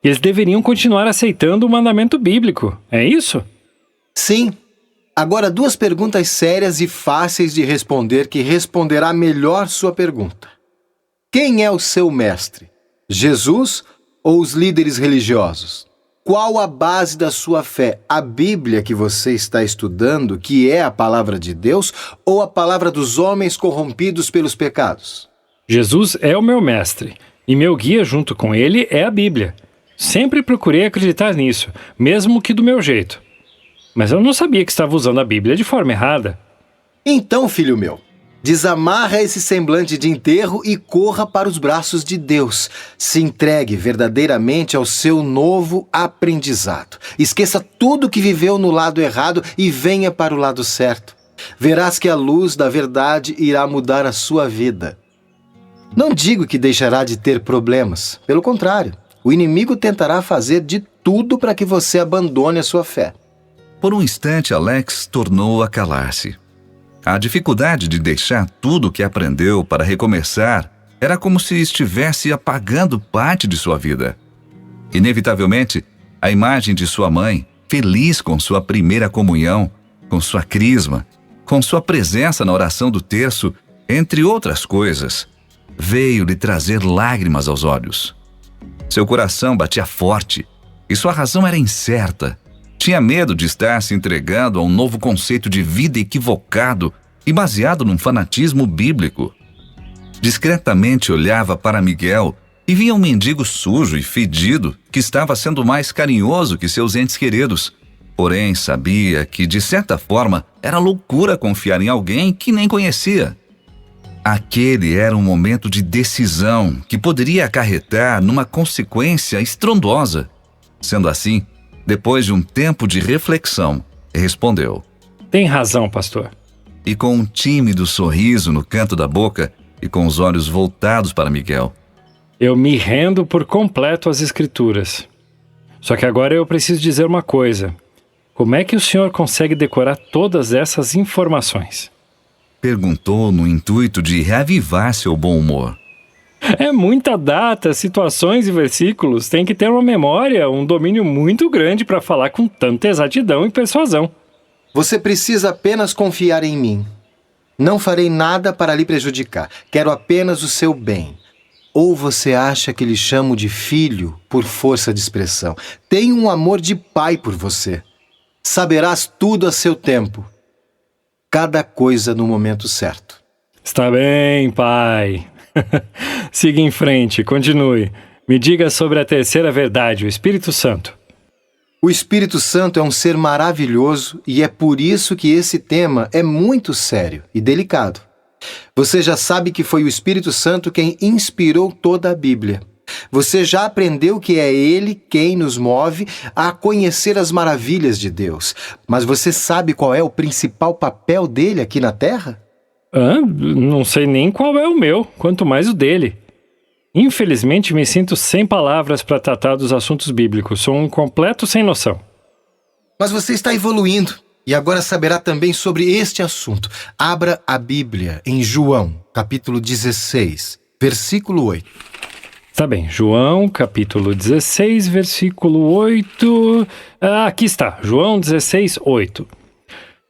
B: Eles deveriam continuar aceitando o mandamento bíblico, é isso?
C: Sim. Agora, duas perguntas sérias e fáceis de responder que responderá melhor sua pergunta. Quem é o seu mestre? Jesus ou os líderes religiosos? Qual a base da sua fé? A Bíblia que você está estudando, que é a palavra de Deus, ou a palavra dos homens corrompidos pelos pecados?
B: Jesus é o meu mestre, e meu guia junto com ele é a Bíblia. Sempre procurei acreditar nisso, mesmo que do meu jeito. Mas eu não sabia que estava usando a Bíblia de forma errada.
C: Então, filho meu, desamarra esse semblante de enterro e corra para os braços de Deus. Se entregue verdadeiramente ao seu novo aprendizado. Esqueça tudo que viveu no lado errado e venha para o lado certo. Verás que a luz da verdade irá mudar a sua vida. Não digo que deixará de ter problemas. Pelo contrário, o inimigo tentará fazer de tudo para que você abandone a sua fé.
A: Por um instante, Alex tornou a calar-se. A dificuldade de deixar tudo o que aprendeu para recomeçar era como se estivesse apagando parte de sua vida. Inevitavelmente, a imagem de sua mãe, feliz com sua primeira comunhão, com sua crisma, com sua presença na oração do terço, entre outras coisas, veio lhe trazer lágrimas aos olhos. Seu coração batia forte e sua razão era incerta. Tinha medo de estar se entregando a um novo conceito de vida equivocado e baseado num fanatismo bíblico. Discretamente olhava para Miguel e via um mendigo sujo e fedido que estava sendo mais carinhoso que seus entes queridos. Porém, sabia que, de certa forma, era loucura confiar em alguém que nem conhecia. Aquele era um momento de decisão que poderia acarretar numa consequência estrondosa. Sendo assim, depois de um tempo de reflexão, respondeu:
B: Tem razão, pastor.
A: E com um tímido sorriso no canto da boca e com os olhos voltados para Miguel:
B: Eu me rendo por completo às Escrituras. Só que agora eu preciso dizer uma coisa. Como é que o senhor consegue decorar todas essas informações?
A: Perguntou no intuito de reavivar seu bom humor.
B: É muita data, situações e versículos. Tem que ter uma memória, um domínio muito grande para falar com tanta exatidão e persuasão.
C: Você precisa apenas confiar em mim. Não farei nada para lhe prejudicar. Quero apenas o seu bem. Ou você acha que lhe chamo de filho por força de expressão? Tenho um amor de pai por você. Saberás tudo a seu tempo. Cada coisa no momento certo.
B: Está bem, pai. Siga em frente, continue. Me diga sobre a terceira verdade, o Espírito Santo.
C: O Espírito Santo é um ser maravilhoso e é por isso que esse tema é muito sério e delicado. Você já sabe que foi o Espírito Santo quem inspirou toda a Bíblia. Você já aprendeu que é Ele quem nos move a conhecer as maravilhas de Deus. Mas você sabe qual é o principal papel dele aqui na Terra?
B: Não sei nem qual é o meu, quanto mais o dele. Infelizmente, me sinto sem palavras para tratar dos assuntos bíblicos. Sou um completo sem noção.
C: Mas você está evoluindo e agora saberá também sobre este assunto. Abra a Bíblia em João, capítulo 16, versículo 8.
B: Tá bem, João, capítulo 16, versículo 8... aqui está, João 16, 8.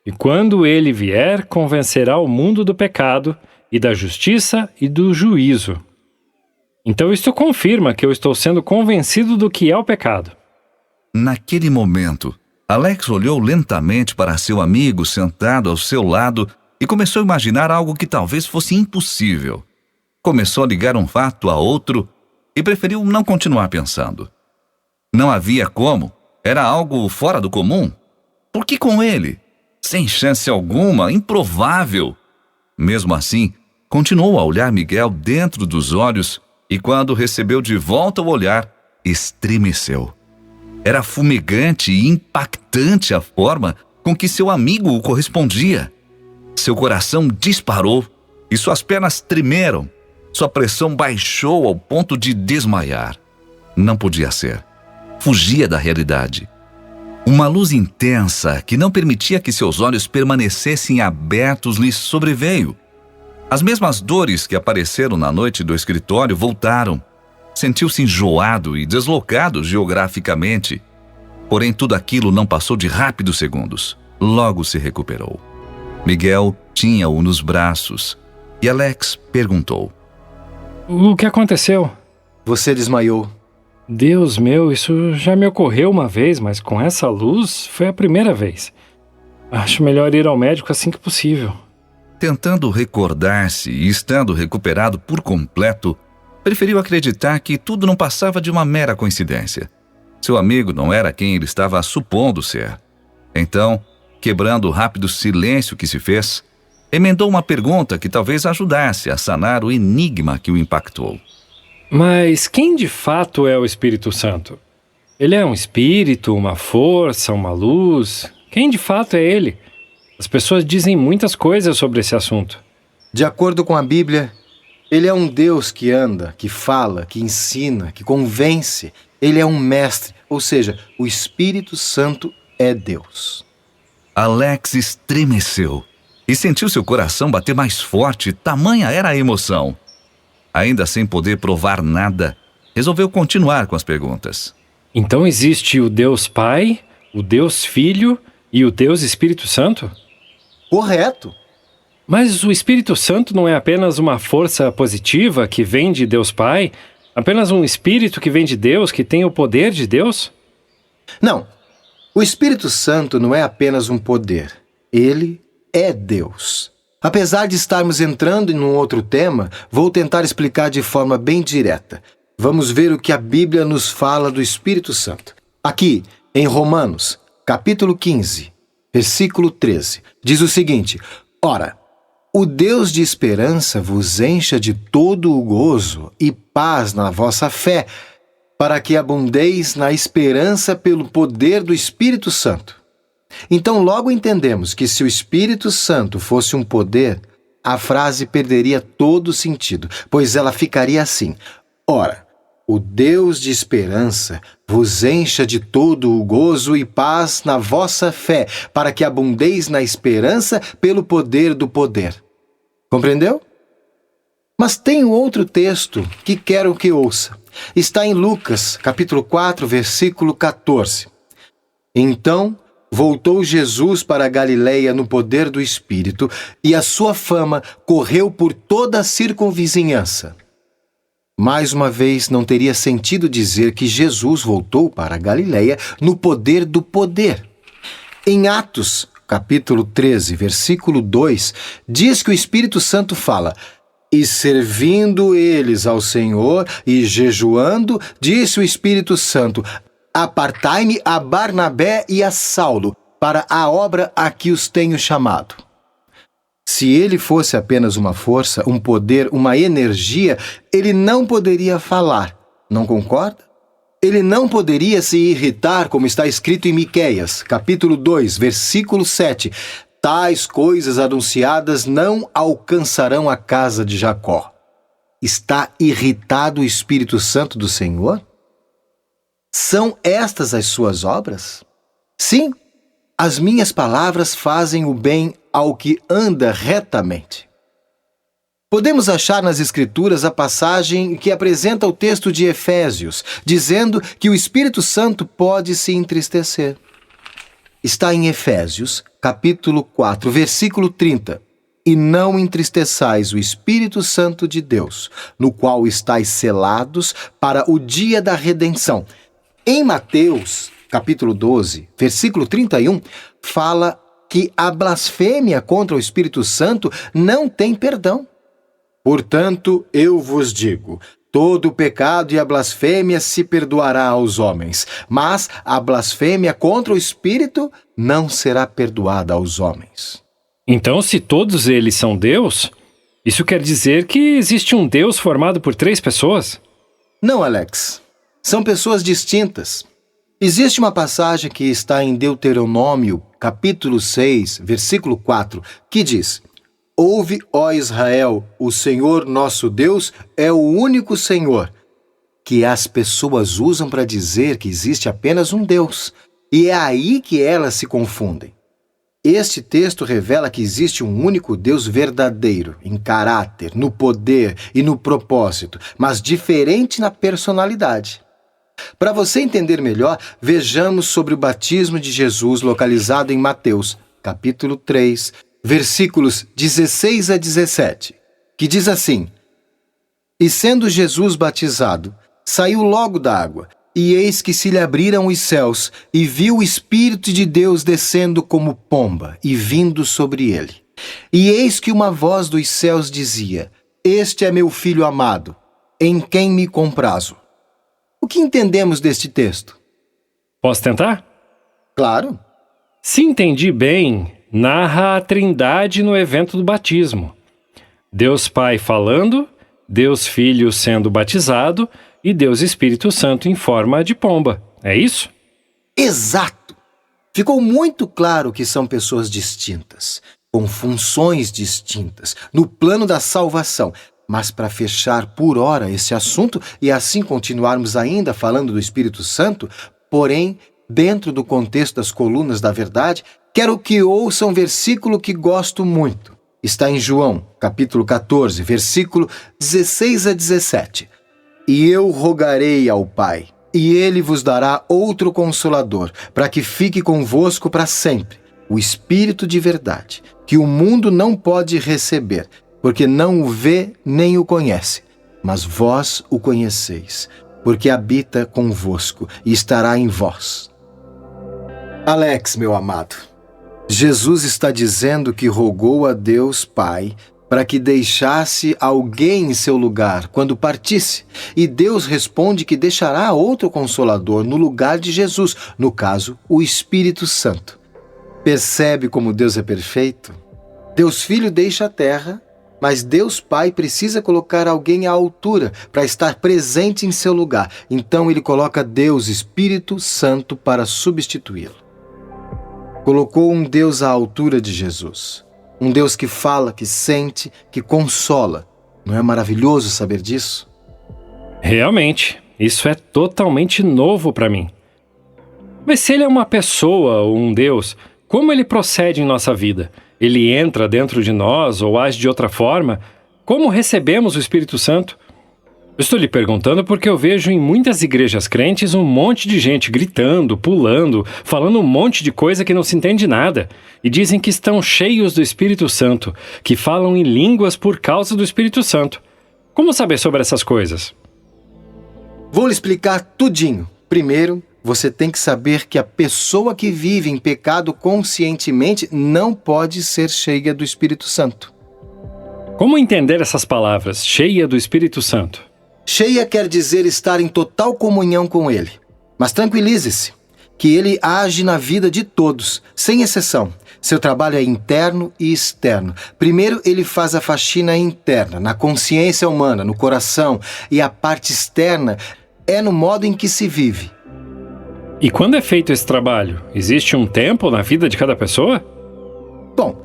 B: E quando ele vier, convencerá o mundo do pecado e da justiça e do juízo. Então isto confirma que eu estou sendo convencido do que é o pecado.
A: Naquele momento, Alex olhou lentamente para seu amigo sentado ao seu lado e começou a imaginar algo que talvez fosse impossível. Começou a ligar um fato a outro e preferiu não continuar pensando. Não havia como, era algo fora do comum. Por que com ele? Sem chance alguma, improvável. Mesmo assim, continuou a olhar Miguel dentro dos olhos e quando recebeu de volta o olhar, estremeceu. Era fumegante e impactante a forma com que seu amigo o correspondia. Seu coração disparou e suas pernas tremeram. Sua pressão baixou ao ponto de desmaiar. Não podia ser. Fugia da realidade. Uma luz intensa que não permitia que seus olhos permanecessem abertos lhe sobreveio. As mesmas dores que apareceram na noite do escritório voltaram. Sentiu-se enjoado e deslocado geograficamente. Porém, tudo aquilo não passou de rápidos segundos. Logo se recuperou. Miguel tinha-o nos braços e Alex perguntou:
B: O que aconteceu?
C: Você desmaiou.
B: Deus meu, isso já me ocorreu uma vez, mas com essa luz foi a primeira vez. Acho melhor ir ao médico assim que possível.
A: Tentando recordar-se e estando recuperado por completo, preferiu acreditar que tudo não passava de uma mera coincidência. Seu amigo não era quem ele estava supondo ser. Então, quebrando o rápido silêncio que se fez, emendou uma pergunta que talvez ajudasse a sanar o enigma que o impactou.
B: Mas quem de fato é o Espírito Santo? Ele é um espírito, uma força, uma luz? Quem de fato é ele? As pessoas dizem muitas coisas sobre esse assunto.
C: De acordo com a Bíblia, ele é um Deus que anda, que fala, que ensina, que convence. Ele é um mestre, ou seja, o Espírito Santo é Deus.
A: Alex estremeceu e sentiu seu coração bater mais forte, tamanha era a emoção. Ainda sem poder provar nada, resolveu continuar com as perguntas.
B: Então existe o Deus Pai, o Deus Filho e o Deus Espírito Santo?
C: Correto.
B: Mas o Espírito Santo não é apenas uma força positiva que vem de Deus Pai? Apenas um espírito que vem de Deus, que tem o poder de Deus?
C: Não. O Espírito Santo não é apenas um poder. Ele é Deus. Apesar de estarmos entrando em um outro tema, vou tentar explicar de forma bem direta. Vamos ver o que a Bíblia nos fala do Espírito Santo. Aqui, em Romanos, capítulo 15, versículo 13, diz o seguinte: Ora, o Deus de esperança vos encha de todo o gozo e paz na vossa fé, para que abundeis na esperança pelo poder do Espírito Santo. Então logo entendemos que se o Espírito Santo fosse um poder, a frase perderia todo o sentido, pois ela ficaria assim: Ora, o Deus de esperança vos encha de todo o gozo e paz na vossa fé, para que abundeis na esperança pelo poder do poder. Compreendeu? Mas tem um outro texto que quero que ouça. Está em Lucas, capítulo 4, versículo 14. Então voltou Jesus para a Galileia no poder do Espírito, e a sua fama correu por toda a circunvizinhança. Mais uma vez, não teria sentido dizer que Jesus voltou para a Galileia no poder do poder. Em Atos, capítulo 13, versículo 2, diz que o Espírito Santo fala: E servindo eles ao Senhor e jejuando, disse o Espírito Santo: Apartai-me a Barnabé e a Saulo para a obra a que os tenho chamado. Se ele fosse apenas uma força, um poder, uma energia, ele não poderia falar, não concorda? Ele não poderia se irritar, como está escrito em Miqueias, capítulo 2, versículo 7. Tais coisas anunciadas não alcançarão a casa de Jacó. Está irritado o Espírito Santo do Senhor? São estas as suas obras? Sim, as minhas palavras fazem o bem ao que anda retamente. Podemos achar nas Escrituras a passagem que apresenta o texto de Efésios, dizendo que o Espírito Santo pode se entristecer. Está em Efésios, capítulo 4, versículo 30. E não entristeçais o Espírito Santo de Deus, no qual estáis selados para o dia da redenção. Em Mateus, capítulo 12, versículo 31, fala que a blasfêmia contra o Espírito Santo não tem perdão. Portanto, eu vos digo, todo o pecado e a blasfêmia se perdoará aos homens, mas a blasfêmia contra o Espírito não será perdoada aos homens.
B: Então, se todos eles são Deus, isso quer dizer que existe um Deus formado por 3 pessoas?
C: Não, Alex. São pessoas distintas. Existe uma passagem que está em Deuteronômio, capítulo 6, versículo 4, que diz: Ouve, ó Israel, o Senhor nosso Deus é o único Senhor, que as pessoas usam para dizer que existe apenas um Deus, e é aí que elas se confundem. Este texto revela que existe um único Deus verdadeiro, em caráter, no poder e no propósito, mas diferente na personalidade. Para você entender melhor, vejamos sobre o batismo de Jesus localizado em Mateus, capítulo 3, versículos 16 a 17, que diz assim: E sendo Jesus batizado, saiu logo da água, e eis que se lhe abriram os céus, e viu o Espírito de Deus descendo como pomba e vindo sobre ele. E eis que uma voz dos céus dizia: Este é meu Filho amado, em quem me comprazo. O que entendemos deste texto?
B: Posso tentar?
C: Claro.
B: Se entendi bem, narra a Trindade no evento do batismo. Deus Pai falando, Deus Filho sendo batizado e Deus Espírito Santo em forma de pomba. É isso?
C: Exato! Ficou muito claro que são pessoas distintas, com funções distintas, no plano da salvação. Mas para fechar por hora esse assunto e assim continuarmos ainda falando do Espírito Santo, porém, dentro do contexto das colunas da verdade, quero que ouçam um versículo que gosto muito. Está em João, capítulo 14, versículo 16 a 17. E eu rogarei ao Pai, e ele vos dará outro Consolador, para que fique convosco para sempre, o Espírito de verdade, que o mundo não pode receber, porque não o vê nem o conhece, mas vós o conheceis, porque habita convosco e estará em vós. Alex, meu amado, Jesus está dizendo que rogou a Deus Pai para que deixasse alguém em seu lugar quando partisse, e Deus responde que deixará outro Consolador no lugar de Jesus, no caso, o Espírito Santo. Percebe como Deus é perfeito? Deus Filho deixa a terra, mas Deus Pai precisa colocar alguém à altura para estar presente em seu lugar. Então ele coloca Deus Espírito Santo para substituí-lo. Colocou um Deus à altura de Jesus. Um Deus que fala, que sente, que consola. Não é maravilhoso saber disso?
B: Realmente, isso é totalmente novo para mim. Mas se ele é uma pessoa ou um Deus, como ele procede em nossa vida? Ele entra dentro de nós ou age de outra forma? Como recebemos o Espírito Santo? Eu estou lhe perguntando porque eu vejo em muitas igrejas crentes um monte de gente gritando, pulando, falando um monte de coisa que não se entende nada. E dizem que estão cheios do Espírito Santo, que falam em línguas por causa do Espírito Santo. Como saber sobre essas coisas?
C: Vou lhe explicar tudinho. Primeiro, você tem que saber que a pessoa que vive em pecado conscientemente não pode ser cheia do Espírito Santo.
B: Como entender essas palavras, cheia do Espírito Santo?
C: Cheia quer dizer estar em total comunhão com Ele. Mas tranquilize-se, que ele age na vida de todos, sem exceção. Seu trabalho é interno e externo. Primeiro, ele faz a faxina interna, na consciência humana, no coração, e a parte externa é no modo em que se vive.
B: E quando é feito esse trabalho? Existe um tempo na vida de cada pessoa?
C: Bom,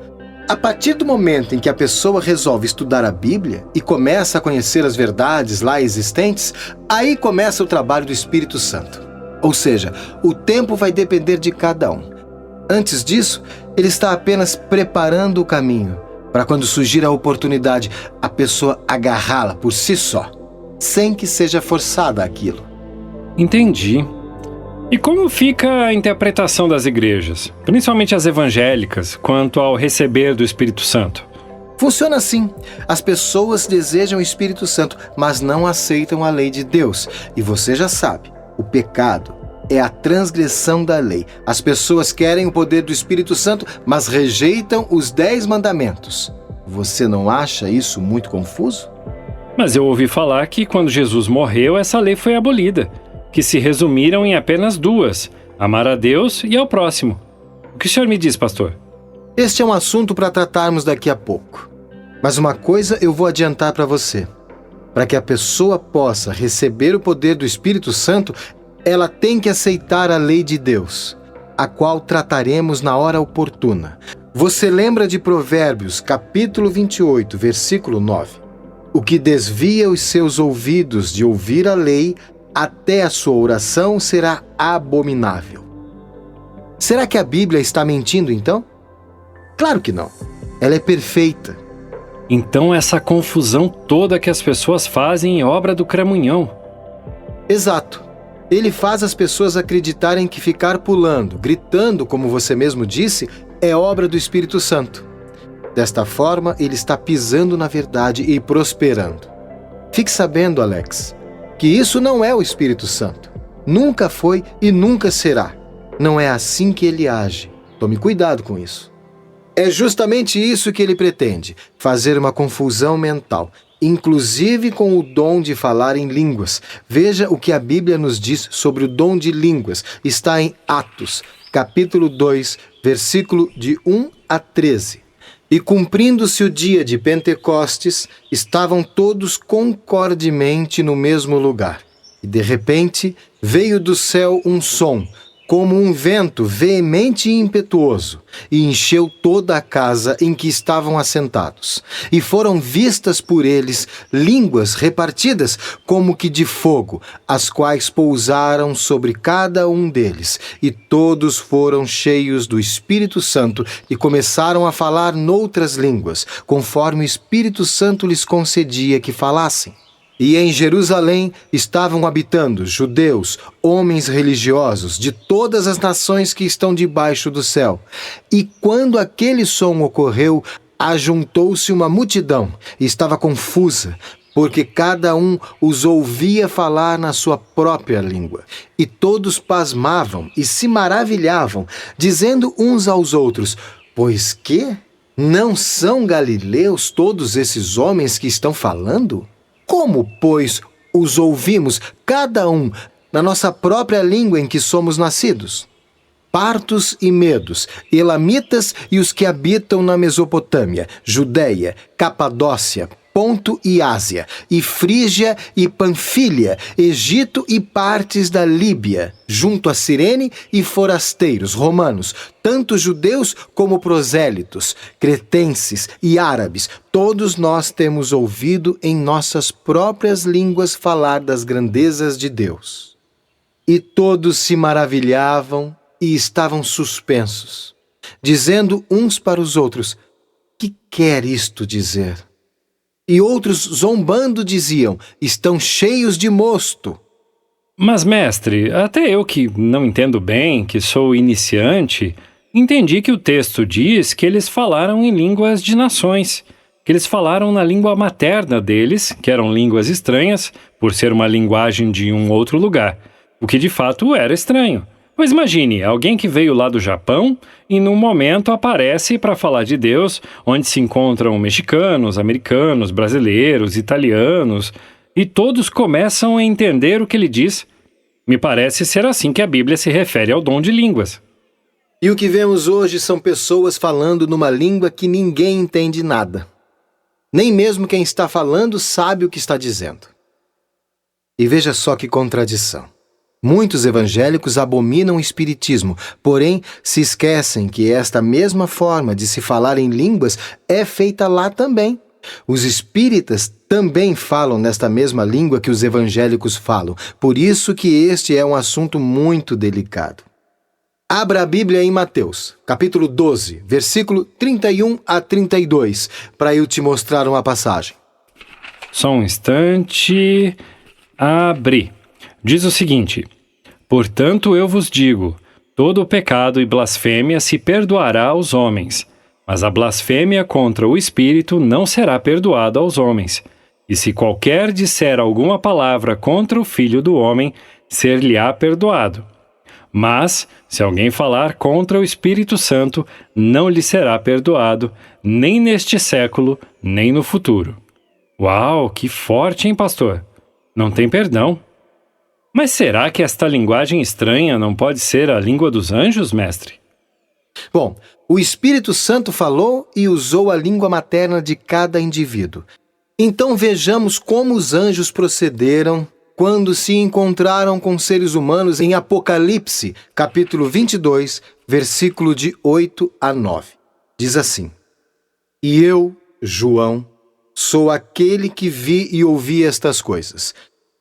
C: a partir do momento em que a pessoa resolve estudar a Bíblia e começa a conhecer as verdades lá existentes, aí começa o trabalho do Espírito Santo. Ou seja, o tempo vai depender de cada um. Antes disso, ele está apenas preparando o caminho para quando surgir a oportunidade, a pessoa agarrá-la por si só, sem que seja forçada aquilo.
B: Entendi. E como fica a interpretação das igrejas, principalmente as evangélicas, quanto ao receber do Espírito Santo?
C: Funciona assim. As pessoas desejam o Espírito Santo, mas não aceitam a lei de Deus. E você já sabe, o pecado é a transgressão da lei. As pessoas querem o poder do Espírito Santo, mas rejeitam os 10 mandamentos. Você não acha isso muito confuso?
B: Mas eu ouvi falar que quando Jesus morreu, essa lei foi abolida, que se resumiram em apenas 2, amar a Deus e ao próximo. O que o senhor me diz, pastor?
C: Este é um assunto para tratarmos daqui a pouco. Mas uma coisa eu vou adiantar para você. Para que a pessoa possa receber o poder do Espírito Santo, ela tem que aceitar a lei de Deus, a qual trataremos na hora oportuna. Você lembra de Provérbios, capítulo 28, versículo 9? O que desvia os seus ouvidos de ouvir a lei, até a sua oração será abominável. Será que a Bíblia está mentindo, então? Claro que não. Ela é perfeita.
B: Então essa confusão toda que as pessoas fazem é obra do cramunhão.
C: Exato. Ele faz as pessoas acreditarem que ficar pulando, gritando, como você mesmo disse, é obra do Espírito Santo. Desta forma, ele está pisando na verdade e prosperando. Fique sabendo, Alex, que isso não é o Espírito Santo. Nunca foi e nunca será. Não é assim que ele age. Tome cuidado com isso. É justamente isso que ele pretende, fazer uma confusão mental, inclusive com o dom de falar em línguas. Veja o que a Bíblia nos diz sobre o dom de línguas. Está em Atos, capítulo 2, versículo de 1 a 13. E cumprindo-se o dia de Pentecostes, estavam todos concordemente no mesmo lugar. E de repente veio do céu um som, como um vento veemente e impetuoso, e encheu toda a casa em que estavam assentados. E foram vistas por eles línguas repartidas como que de fogo, as quais pousaram sobre cada um deles. E todos foram cheios do Espírito Santo e começaram a falar noutras línguas, conforme o Espírito Santo lhes concedia que falassem. E em Jerusalém estavam habitando judeus, homens religiosos, de todas as nações que estão debaixo do céu. E quando aquele som ocorreu, ajuntou-se uma multidão, e estava confusa, porque cada um os ouvia falar na sua própria língua. E todos pasmavam e se maravilhavam, dizendo uns aos outros: pois que? Não são galileus todos esses homens que estão falando? Como, pois, os ouvimos, cada um, na nossa própria língua em que somos nascidos? Partos e medos, elamitas e os que habitam na Mesopotâmia, Judéia, Capadócia, Ponto e Ásia, e Frígia e Panfília, Egito e partes da Líbia, junto a Cirene, e forasteiros romanos, tanto judeus como prosélitos, cretenses e árabes, todos nós temos ouvido em nossas próprias línguas falar das grandezas de Deus. E todos se maravilhavam e estavam suspensos, dizendo uns para os outros: que quer isto dizer? E outros, zombando, diziam: estão cheios de mosto.
B: Mas, mestre, até eu que não entendo bem, que sou iniciante, entendi que o texto diz que eles falaram em línguas de nações, que eles falaram na língua materna deles, que eram línguas estranhas, por ser uma linguagem de um outro lugar, o que de fato era estranho. Pois imagine, alguém que veio lá do Japão e num momento aparece para falar de Deus, onde se encontram mexicanos, americanos, brasileiros, italianos, e todos começam a entender o que ele diz. Me parece ser assim que a Bíblia se refere ao dom de línguas.
C: E o que vemos hoje são pessoas falando numa língua que ninguém entende nada. Nem mesmo quem está falando sabe o que está dizendo. E veja só que contradição. Muitos evangélicos abominam o espiritismo, porém se esquecem que esta mesma forma de se falar em línguas é feita lá também. Os espíritas também falam nesta mesma língua que os evangélicos falam, por isso que este é um assunto muito delicado. Abra a Bíblia em Mateus, capítulo 12, versículo 31 a 32, para eu te mostrar uma passagem.
B: Só um instante. Abri. Diz o seguinte: portanto eu vos digo, todo o pecado e blasfêmia se perdoará aos homens, mas a blasfêmia contra o Espírito não será perdoada aos homens. E se qualquer disser alguma palavra contra o Filho do Homem, ser-lhe-á perdoado. Mas, se alguém falar contra o Espírito Santo, não lhe será perdoado, nem neste século, nem no futuro. Uau, que forte, hein, pastor? Não tem perdão. Mas será que esta linguagem estranha não pode ser a língua dos anjos, mestre?
C: Bom, o Espírito Santo falou e usou a língua materna de cada indivíduo. Então vejamos como os anjos procederam quando se encontraram com seres humanos em Apocalipse, capítulo 22, versículo de 8 a 9. Diz assim: E eu, João, sou aquele que vi e ouvi estas coisas.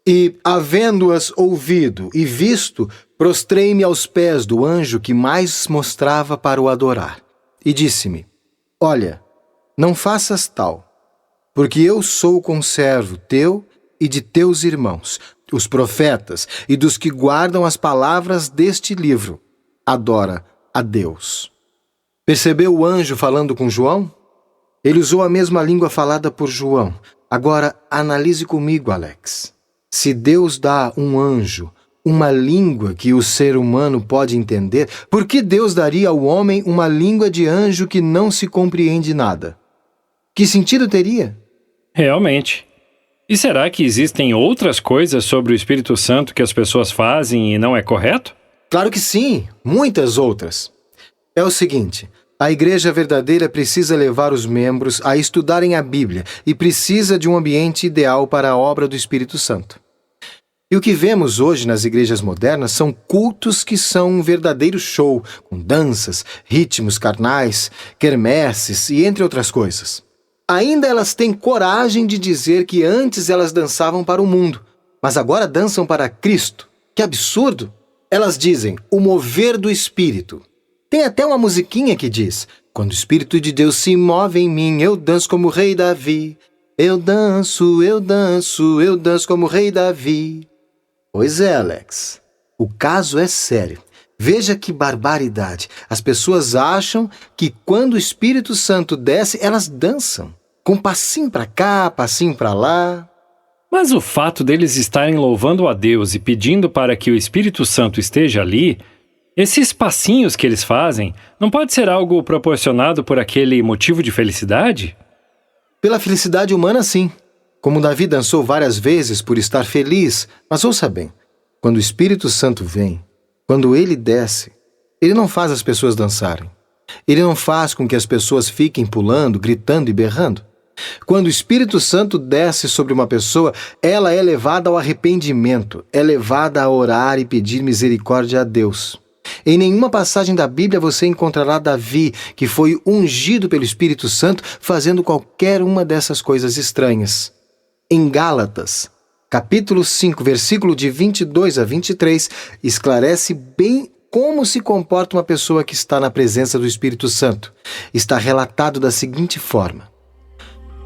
C: E, havendo-as ouvido e visto, prostrei-me aos pés do anjo que mais mostrava para o adorar. E disse-me: Olha, não faças tal, porque eu sou conservo teu e de teus irmãos, os profetas, e dos que guardam as palavras deste livro. Adora a Deus. Percebeu o anjo falando com João? Ele usou a mesma língua falada por João. Agora, analise comigo, Alex. Se Deus dá um anjo uma língua que o ser humano pode entender, por que Deus daria ao homem uma língua de anjo que não se compreende nada? Que sentido teria?
B: Realmente. E será que existem outras coisas sobre o Espírito Santo que as pessoas fazem e não é correto?
C: Claro que sim, muitas outras. É o seguinte: a igreja verdadeira precisa levar os membros a estudarem a Bíblia e precisa de um ambiente ideal para a obra do Espírito Santo. E o que vemos hoje nas igrejas modernas são cultos que são um verdadeiro show, com danças, ritmos carnais, quermesses e entre outras coisas. Ainda elas têm coragem de dizer que antes elas dançavam para o mundo, mas agora dançam para Cristo. Que absurdo! Elas dizem, o mover do Espírito. Tem até uma musiquinha que diz, quando o Espírito de Deus se move em mim, eu danço como o rei Davi. Eu danço, eu danço, eu danço como o rei Davi. Pois é, Alex. O caso é sério. Veja que barbaridade. As pessoas acham que quando o Espírito Santo desce, elas dançam. Com passinho para cá, passinho para lá.
B: Mas o fato deles estarem louvando a Deus e pedindo para que o Espírito Santo esteja ali, esses passinhos que eles fazem, não pode ser algo proporcionado por aquele motivo de felicidade?
C: Pela felicidade humana, sim. Como Davi dançou várias vezes por estar feliz, mas ouça bem, quando o Espírito Santo vem, quando ele desce, ele não faz as pessoas dançarem. Ele não faz com que as pessoas fiquem pulando, gritando e berrando. Quando o Espírito Santo desce sobre uma pessoa, ela é levada ao arrependimento, é levada a orar e pedir misericórdia a Deus. Em nenhuma passagem da Bíblia você encontrará Davi, que foi ungido pelo Espírito Santo, fazendo qualquer uma dessas coisas estranhas. Em Gálatas, capítulo 5, versículo de 22 a 23, esclarece bem como se comporta uma pessoa que está na presença do Espírito Santo. Está relatado da seguinte forma: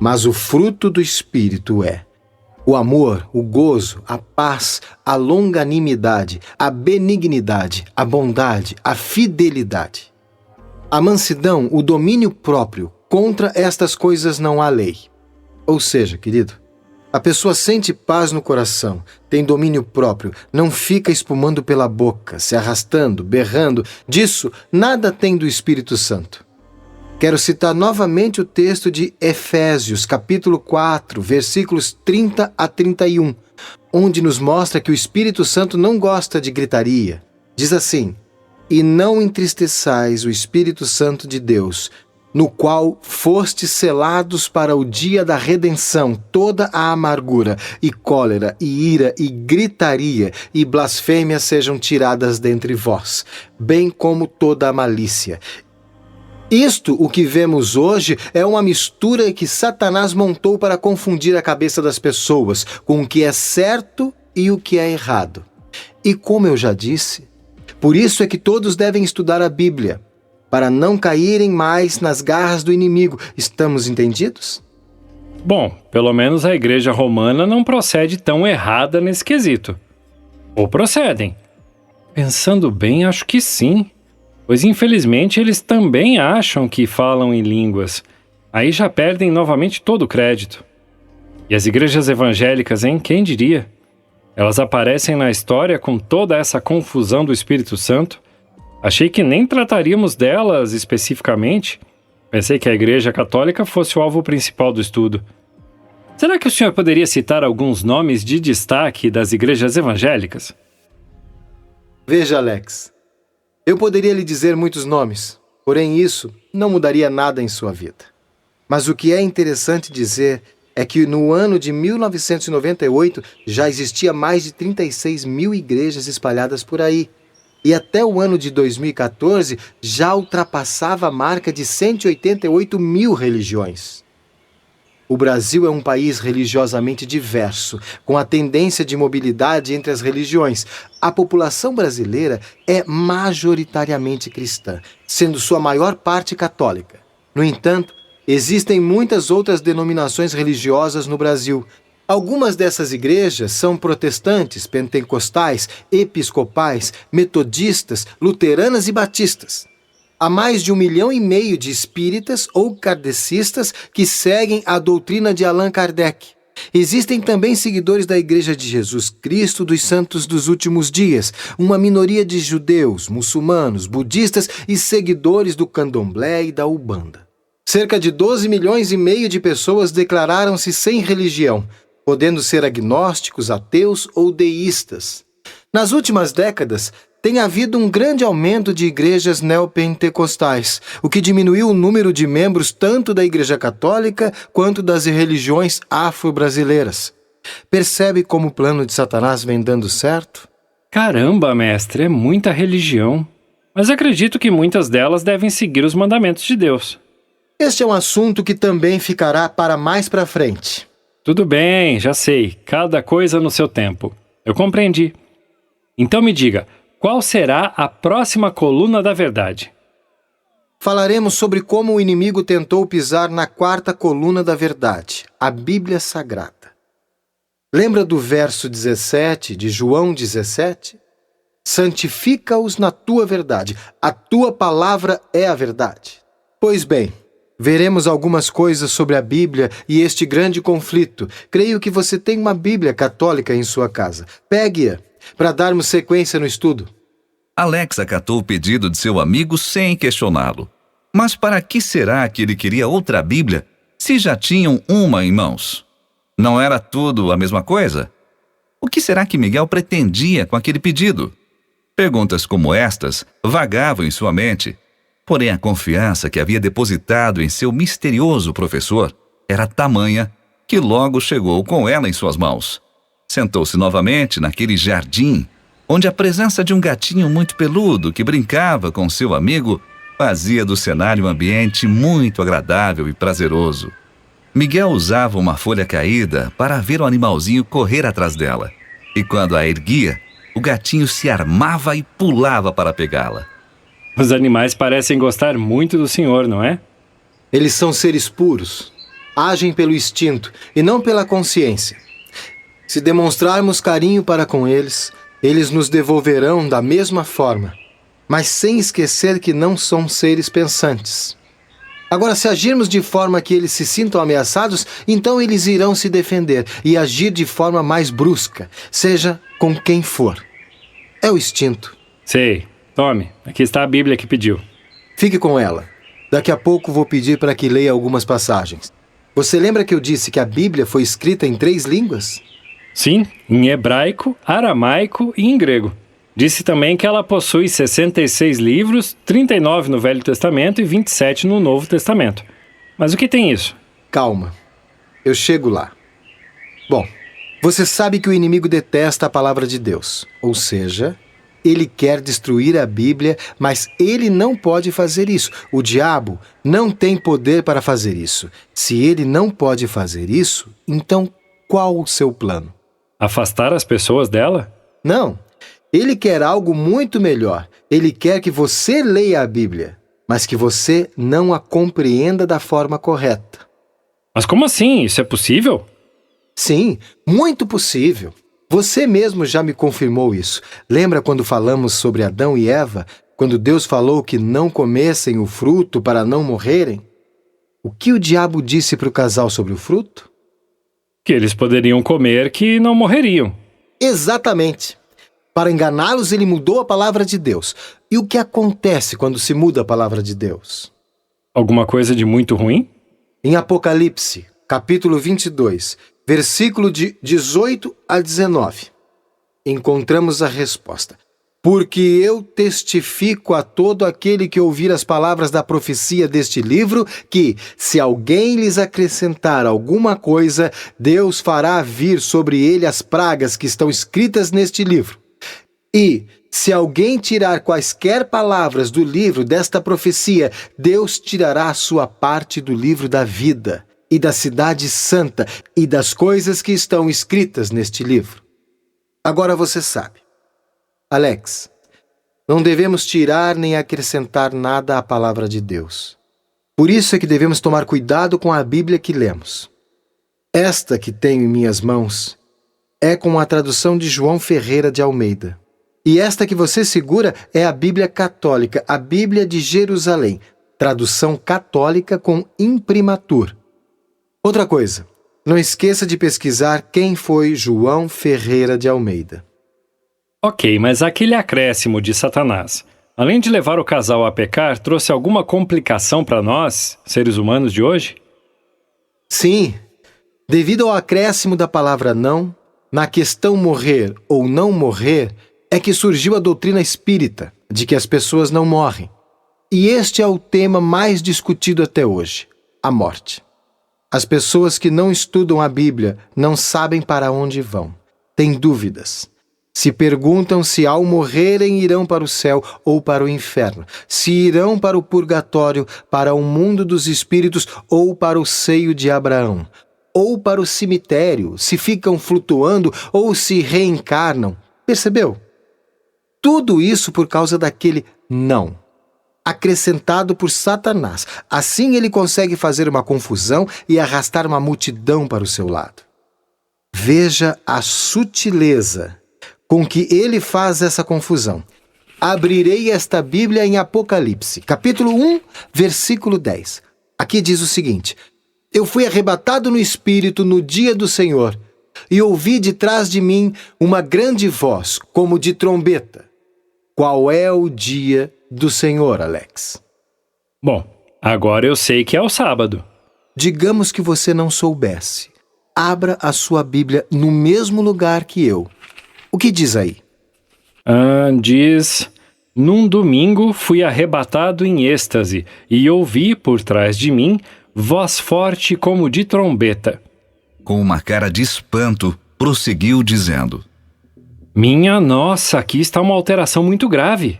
C: Mas o fruto do Espírito é o amor, o gozo, a paz, a longanimidade, a benignidade, a bondade, a fidelidade. A mansidão, o domínio próprio. Contra estas coisas não há lei. Ou seja, querido, a pessoa sente paz no coração, tem domínio próprio, não fica espumando pela boca, se arrastando, berrando. Disso, nada tem do Espírito Santo. Quero citar novamente o texto de Efésios, capítulo 4, versículos 30 a 31, onde nos mostra que o Espírito Santo não gosta de gritaria. Diz assim: "E não entristeçais o Espírito Santo de Deus, no qual fostes selados para o dia da redenção. Toda a amargura, e cólera, e ira, e gritaria, e blasfêmia sejam tiradas dentre vós, bem como toda a malícia." Isto, o que vemos hoje, é uma mistura que Satanás montou para confundir a cabeça das pessoas com o que é certo e o que é errado. E como eu já disse, por isso é que todos devem estudar a Bíblia, para não caírem mais nas garras do inimigo. Estamos entendidos?
B: Bom, pelo menos a Igreja Romana não procede tão errada nesse quesito. Ou procedem? Pensando bem, acho que sim. Pois infelizmente eles também acham que falam em línguas. Aí já perdem novamente todo o crédito. E as igrejas evangélicas, hein? Quem diria? Elas aparecem na história com toda essa confusão do Espírito Santo. Achei que nem trataríamos delas especificamente. Pensei que a Igreja Católica fosse o alvo principal do estudo. Será que o senhor poderia citar alguns nomes de destaque das igrejas evangélicas?
C: Veja, Alex, eu poderia lhe dizer muitos nomes, porém isso não mudaria nada em sua vida. Mas o que é interessante dizer é que no ano de 1998 já existia mais de 36 mil igrejas espalhadas por aí. E até o ano de 2014 já ultrapassava a marca de 188 mil religiões. O Brasil é um país religiosamente diverso, com a tendência de mobilidade entre as religiões. A população brasileira é majoritariamente cristã, sendo sua maior parte católica. No entanto, existem muitas outras denominações religiosas no Brasil. Algumas dessas igrejas são protestantes, pentecostais, episcopais, metodistas, luteranas e batistas. Há mais de 1,5 milhão de espíritas ou kardecistas que seguem a doutrina de Allan Kardec. Existem também seguidores da Igreja de Jesus Cristo dos Santos dos Últimos Dias, uma minoria de judeus, muçulmanos, budistas e seguidores do candomblé e da Umbanda. Cerca de 12,5 milhões de pessoas declararam-se sem religião, podendo ser agnósticos, ateus ou deístas. Nas últimas décadas, tem havido um grande aumento de igrejas neopentecostais, o que diminuiu o número de membros tanto da Igreja Católica quanto das religiões afro-brasileiras. Percebe como o plano de Satanás vem dando certo?
B: Caramba, mestre, é muita religião. Mas acredito que muitas delas devem seguir os mandamentos de Deus.
C: Este é um assunto que também ficará para mais para frente.
B: Tudo bem, já sei. Cada coisa no seu tempo. Eu compreendi. Então me diga, qual será a próxima coluna da verdade?
C: Falaremos sobre como o inimigo tentou pisar na 4ª coluna da verdade, a Bíblia Sagrada. Lembra do verso 17 de João 17? Santifica-os na tua verdade, a tua palavra é a verdade. Pois bem, veremos algumas coisas sobre a Bíblia e este grande conflito. Creio que você tem uma Bíblia católica em sua casa. Pegue-a para darmos sequência no estudo.
A: Alex acatou o pedido de seu amigo sem questioná-lo. Mas para que será que ele queria outra Bíblia se já tinham uma em mãos? Não era tudo a mesma coisa? O que será que Miguel pretendia com aquele pedido? Perguntas como estas vagavam em sua mente. Porém, a confiança que havia depositado em seu misterioso professor era tamanha que logo chegou com ela em suas mãos. Sentou-se novamente naquele jardim, onde a presença de um gatinho muito peludo que brincava com seu amigo fazia do cenário um ambiente muito agradável e prazeroso. Miguel usava uma folha caída para ver o animalzinho correr atrás dela. E quando a erguia, o gatinho se armava e pulava para pegá-la.
B: Os animais parecem gostar muito do senhor, não é?
C: Eles são seres puros, agem pelo instinto e não pela consciência. Se demonstrarmos carinho para com eles, eles nos devolverão da mesma forma, mas sem esquecer que não são seres pensantes. Agora, se agirmos de forma que eles se sintam ameaçados, então eles irão se defender e agir de forma mais brusca, seja com quem for. É o instinto.
B: Sei. Tome, aqui está a Bíblia que pediu.
C: Fique com ela. Daqui a pouco vou pedir para que leia algumas passagens. Você lembra que eu disse que a Bíblia foi escrita em 3 línguas?
B: Sim, em hebraico, aramaico e em grego. Disse também que ela possui 66 livros, 39 no Velho Testamento e 27 no Novo Testamento. Mas o que tem isso?
C: Calma, eu chego lá. Bom, você sabe que o inimigo detesta a palavra de Deus, ou seja, ele quer destruir a Bíblia, mas ele não pode fazer isso. O diabo não tem poder para fazer isso. Se ele não pode fazer isso, então qual o seu plano?
B: Afastar as pessoas dela?
C: Não, ele quer algo muito melhor. Ele quer que você leia a Bíblia, mas que você não a compreenda da forma correta.
B: Mas como assim? Isso é possível?
C: Sim, muito possível. Você mesmo já me confirmou isso. Lembra quando falamos sobre Adão e Eva, quando Deus falou que não comessem o fruto para não morrerem? O que o diabo disse para o casal sobre o fruto?
B: Que eles poderiam comer que não morreriam.
C: Exatamente. Para enganá-los, ele mudou a palavra de Deus. E o que acontece quando se muda a palavra de Deus?
B: Alguma coisa de muito ruim?
C: Em Apocalipse, capítulo 22, versículo de 18 a 19, encontramos a resposta. Porque eu testifico a todo aquele que ouvir as palavras da profecia deste livro, que, se alguém lhes acrescentar alguma coisa, Deus fará vir sobre ele as pragas que estão escritas neste livro. E, se alguém tirar quaisquer palavras do livro desta profecia, Deus tirará a sua parte do livro da vida, e da cidade santa, e das coisas que estão escritas neste livro. Agora você sabe. Alex, não devemos tirar nem acrescentar nada à palavra de Deus. Por isso é que devemos tomar cuidado com a Bíblia que lemos. Esta que tenho em minhas mãos é com a tradução de João Ferreira de Almeida. E esta que você segura é a Bíblia Católica, a Bíblia de Jerusalém, tradução católica com imprimatur. Outra coisa, não esqueça de pesquisar quem foi João Ferreira de Almeida.
B: Ok, mas aquele acréscimo de Satanás, além de levar o casal a pecar, trouxe alguma complicação para nós, seres humanos de hoje?
C: Sim, devido ao acréscimo da palavra não, na questão morrer ou não morrer, é que surgiu a doutrina espírita, de que as pessoas não morrem. E este é o tema mais discutido até hoje, a morte. As pessoas que não estudam a Bíblia não sabem para onde vão, têm dúvidas. Se perguntam se ao morrerem irão para o céu ou para o inferno, se irão para o purgatório, para o mundo dos espíritos ou para o seio de Abraão, ou para o cemitério, se ficam flutuando ou se reencarnam. Percebeu? Tudo isso por causa daquele não, acrescentado por Satanás. Assim ele consegue fazer uma confusão e arrastar uma multidão para o seu lado. Veja a sutileza com que ele faz essa confusão. Abrirei esta Bíblia em Apocalipse, capítulo 1, versículo 10. Aqui diz o seguinte: Eu fui arrebatado no Espírito no dia do Senhor, e ouvi de trás de mim uma grande voz, como de trombeta. Qual é o dia do Senhor, Alex?
B: Bom, agora eu sei que é o sábado.
C: Digamos que você não soubesse. Abra a sua Bíblia no mesmo lugar que eu. O que diz aí?
B: Diz: Num domingo fui arrebatado em êxtase, e ouvi por trás de mim voz forte como de trombeta.
A: Com uma cara de espanto, prosseguiu dizendo:
B: Minha nossa, aqui está uma alteração muito grave.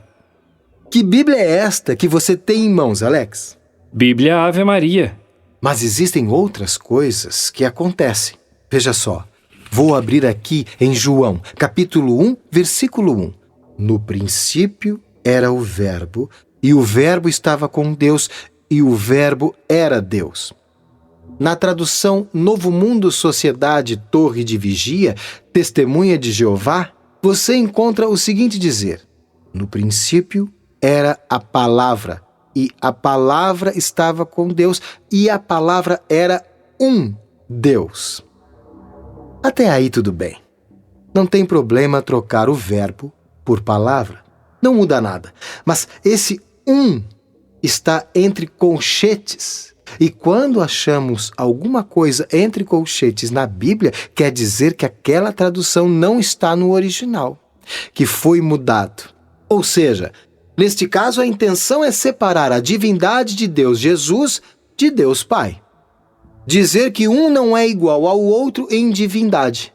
C: Que Bíblia é esta que você tem em mãos, Alex?
B: Bíblia Ave Maria.
C: Mas existem outras coisas que acontecem. Veja só. Vou abrir aqui em João, capítulo 1, versículo 1. No princípio era o Verbo, e o Verbo estava com Deus, e o Verbo era Deus. Na tradução Novo Mundo Sociedade Torre de Vigia, Testemunha de Jeová, você encontra o seguinte dizer: No princípio era a palavra, e a palavra estava com Deus, e a palavra era um Deus. Até aí tudo bem. Não tem problema trocar o verbo por palavra. Não muda nada. Mas esse está entre colchetes E quando achamos alguma coisa entre colchetes na Bíblia, quer dizer que aquela tradução não está no original, que foi mudado. Ou seja, neste caso a intenção é separar a divindade de Deus Jesus de Deus Pai. Dizer que um não é igual ao outro em divindade.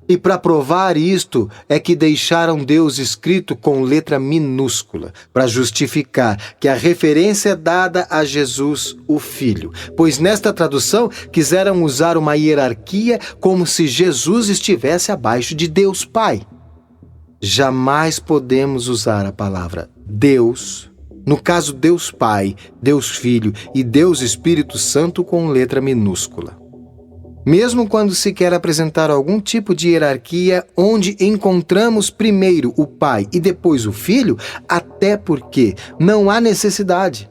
C: E para provar isto é que deixaram Deus escrito com letra minúscula, para justificar que a referência é dada a Jesus, o Filho. Pois nesta tradução quiseram usar uma hierarquia como se Jesus estivesse abaixo de Deus Pai. Jamais podemos usar a palavra Deus, no caso Deus Pai, Deus Filho e Deus Espírito Santo com letra minúscula. Mesmo quando se quer apresentar algum tipo de hierarquia onde encontramos primeiro o Pai e depois o Filho, até porque não há necessidade,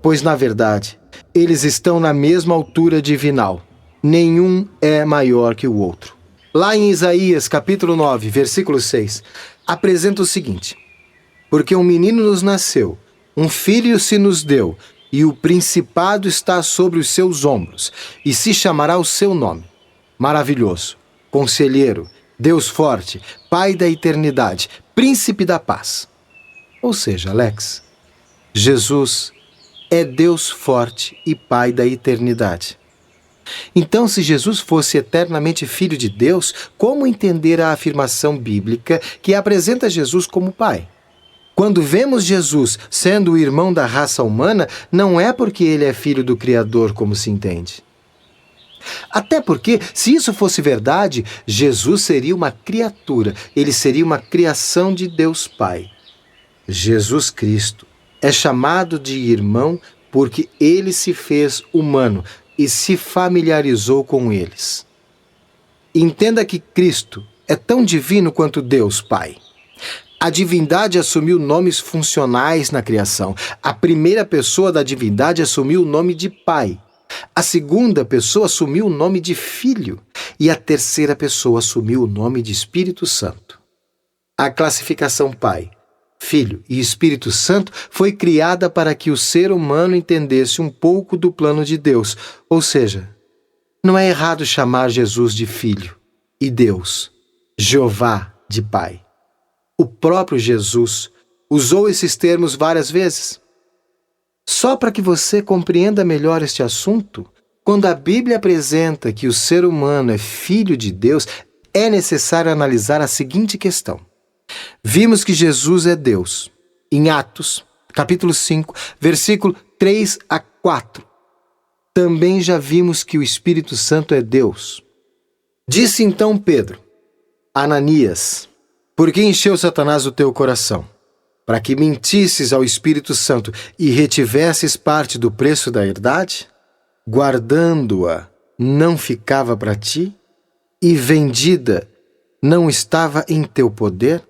C: pois na verdade eles estão na mesma altura divinal. Nenhum é maior que o outro. Lá em Isaías capítulo 9, versículo 6, apresenta o seguinte: porque um menino nos nasceu, um filho se nos deu, e o principado está sobre os seus ombros, e se chamará o seu nome. Maravilhoso, Conselheiro, Deus Forte, Pai da Eternidade, Príncipe da Paz. Ou seja, Alex, Jesus é Deus Forte e Pai da Eternidade. Então, se Jesus fosse eternamente Filho de Deus, como entender a afirmação bíblica que apresenta Jesus como Pai? Quando vemos Jesus sendo o irmão da raça humana, não é porque ele é filho do Criador, como se entende. Até porque, se isso fosse verdade, Jesus seria uma criatura, ele seria uma criação de Deus Pai. Jesus Cristo é chamado de irmão porque ele se fez humano e se familiarizou com eles. Entenda que Cristo é tão divino quanto Deus Pai. A divindade assumiu nomes funcionais na criação. A primeira pessoa da divindade assumiu o nome de Pai. A segunda pessoa assumiu o nome de Filho. E a terceira pessoa assumiu o nome de Espírito Santo. A classificação Pai, Filho e Espírito Santo foi criada para que o ser humano entendesse um pouco do plano de Deus. Ou seja, não é errado chamar Jesus de Filho e Deus, Jeová, de Pai. O próprio Jesus usou esses termos várias vezes. Só para que você compreenda melhor este assunto, quando a Bíblia apresenta que o ser humano é filho de Deus, é necessário analisar a seguinte questão. Vimos que Jesus é Deus, em Atos, capítulo 5, versículo 3 a 4. Também já vimos que o Espírito Santo é Deus. Disse então Pedro: Ananias, por que encheu Satanás o teu coração? Para que mentisses ao Espírito Santo e retivesses parte do preço da herdade? Guardando-a, não ficava para ti? E vendida, não estava em teu poder?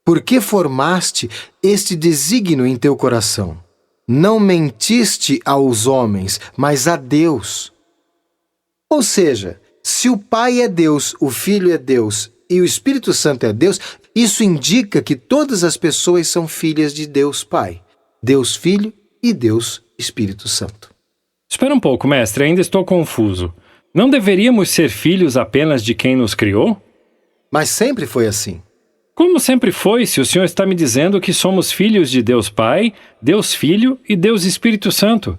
C: Por que formaste este desígnio em teu coração? Não mentiste aos homens, mas a Deus. Ou seja, se o Pai é Deus, o Filho é Deus e o Espírito Santo é Deus, isso indica que todas as pessoas são filhas de Deus Pai, Deus Filho e Deus Espírito Santo.
B: Espera um pouco, mestre, ainda estou confuso. Não deveríamos ser filhos apenas de quem nos criou?
C: Mas sempre foi assim.
B: Como sempre foi, se o senhor está me dizendo que somos filhos de Deus Pai, Deus Filho e Deus Espírito Santo?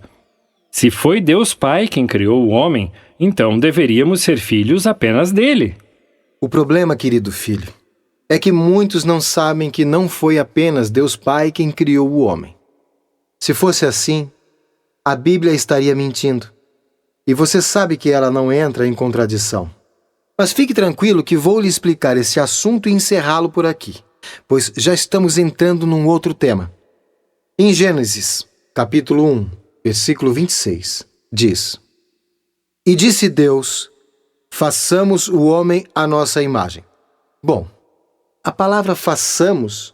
B: Se foi Deus Pai quem criou o homem, então deveríamos ser filhos apenas dele.
C: O problema, querido filho, é que muitos não sabem que não foi apenas Deus Pai quem criou o homem. Se fosse assim, a Bíblia estaria mentindo. E você sabe que ela não entra em contradição. Mas fique tranquilo que vou lhe explicar esse assunto e encerrá-lo por aqui, pois já estamos entrando num outro tema. Em Gênesis, capítulo 1, versículo 26, diz: E disse Deus: façamos o homem à nossa imagem. Bom, a palavra façamos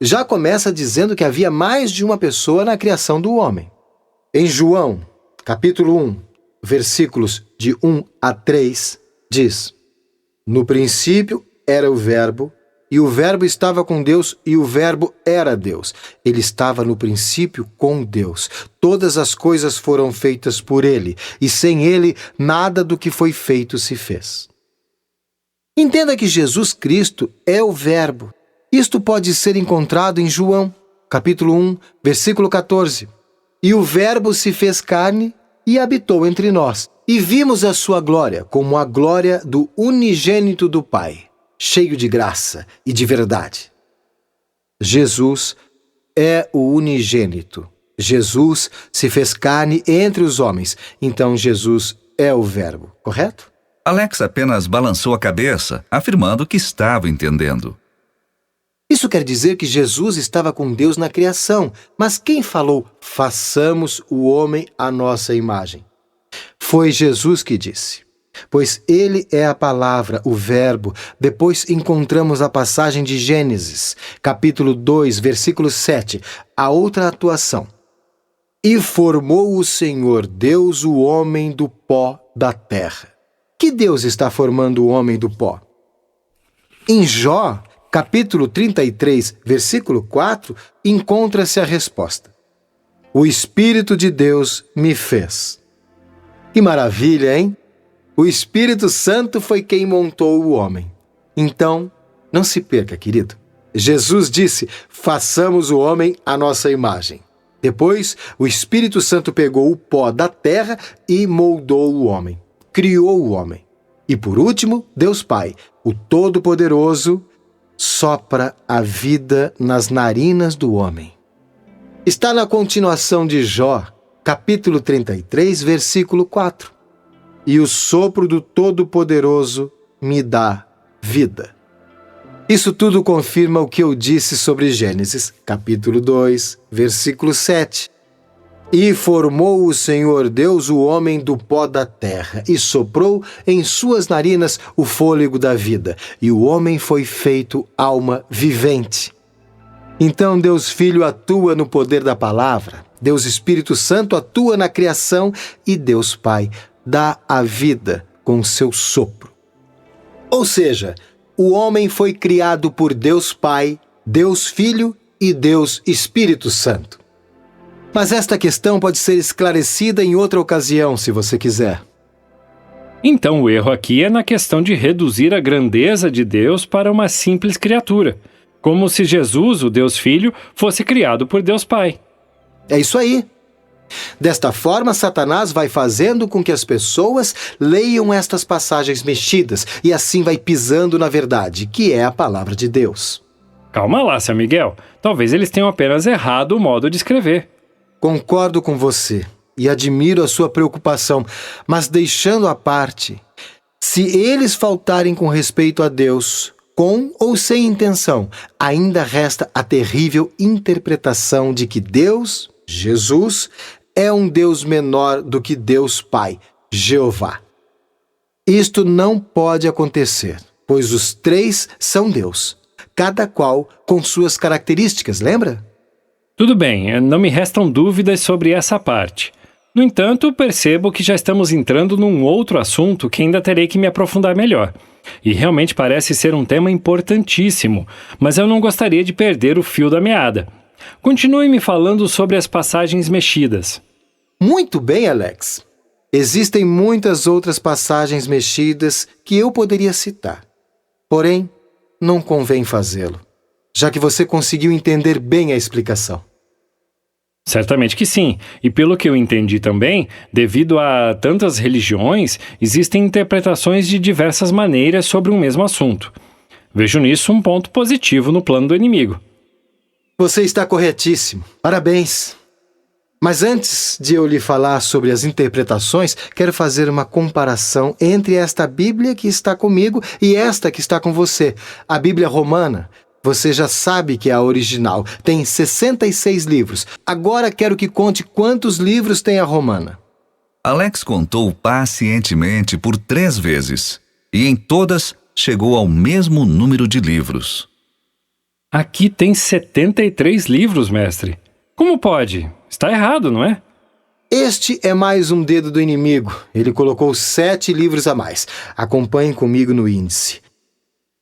C: já começa dizendo que havia mais de uma pessoa na criação do homem. Em João, capítulo 1, versículos de 1 a 3, diz: No princípio era o Verbo, E o Verbo estava com Deus, e o Verbo era Deus. Ele estava no princípio com Deus. Todas as coisas foram feitas por ele, e sem ele, nada do que foi feito se fez. Entenda que Jesus Cristo é o Verbo. Isto pode ser encontrado em João, capítulo 1, versículo 14. E o Verbo se fez carne e habitou entre nós, e vimos a sua glória, como a glória do unigênito do Pai, cheio de graça e de verdade. Jesus é o unigênito. Jesus se fez carne entre os homens. Então Jesus é o Verbo, correto?
A: Alex apenas balançou a cabeça, afirmando que estava entendendo.
C: Isso quer dizer que Jesus estava com Deus na criação. Mas quem falou, façamos o homem à nossa imagem? Foi Jesus que disse. Pois ele é a palavra, o Verbo. Depois encontramos a passagem de Gênesis, capítulo 2, versículo 7, a outra atuação. E formou o Senhor Deus o homem do pó da terra. Que Deus está formando o homem do pó? Em Jó, capítulo 33, versículo 4, encontra-se a resposta. O Espírito de Deus me fez. Que maravilha, hein? O Espírito Santo foi quem montou o homem. Então, não se perca, querido. Jesus disse, façamos o homem à nossa imagem. Depois, o Espírito Santo pegou o pó da terra e moldou o homem. Criou o homem. E por último, Deus Pai, o Todo-Poderoso, sopra a vida nas narinas do homem. Está na continuação de Jó, capítulo 33, versículo 4. E o sopro do Todo-Poderoso me dá vida. Isso tudo confirma o que eu disse sobre Gênesis, capítulo 2, versículo 7. E formou o Senhor Deus o homem do pó da terra, e soprou em suas narinas o fôlego da vida, e o homem foi feito alma vivente. Então Deus Filho atua no poder da palavra, Deus Espírito Santo atua na criação, e Deus Pai dá a vida com seu sopro. Ou seja, o homem foi criado por Deus Pai, Deus Filho e Deus Espírito Santo. Mas esta questão pode ser esclarecida em outra ocasião, se você quiser.
B: Então o erro aqui é na questão de reduzir a grandeza de Deus para uma simples criatura, como se Jesus, o Deus Filho, fosse criado por Deus Pai.
C: É isso aí. Desta forma, Satanás vai fazendo com que as pessoas leiam estas passagens mexidas e assim vai pisando na verdade, que é a palavra de Deus.
B: Calma lá, seu Miguel. Talvez eles tenham apenas errado o modo de escrever.
C: Concordo com você e admiro a sua preocupação, mas deixando à parte, se eles faltarem com respeito a Deus, com ou sem intenção, ainda resta a terrível interpretação de que Deus, Jesus, é um Deus menor do que Deus Pai, Jeová. Isto não pode acontecer, pois os três são Deus, cada qual com suas características, lembra?
B: Tudo bem, não me restam dúvidas sobre essa parte. No entanto, percebo que já estamos entrando num outro assunto que ainda terei que me aprofundar melhor. E realmente parece ser um tema importantíssimo, mas eu não gostaria de perder o fio da meada. Continue me falando sobre as passagens mexidas.
C: Muito bem, Alex. Existem muitas outras passagens mexidas que eu poderia citar. Porém, não convém fazê-lo, já que você conseguiu entender bem a explicação.
B: Certamente que sim, e pelo que eu entendi também, devido a tantas religiões, existem interpretações de diversas maneiras sobre um mesmo assunto. Vejo nisso um ponto positivo no plano do inimigo.
C: Você está corretíssimo. Parabéns. Mas antes de eu lhe falar sobre as interpretações, quero fazer uma comparação entre esta Bíblia que está comigo e esta que está com você, a Bíblia Romana. Você já sabe que é a original. Tem 66 livros. Agora quero que conte quantos livros tem a Romana.
A: Alex contou pacientemente por 3 vezes, e em todas chegou ao mesmo número de livros.
B: Aqui tem 73 livros, mestre. Como pode? Está errado, não é?
C: Este é mais um dedo do inimigo. Ele colocou 7 livros a mais. Acompanhe comigo no índice.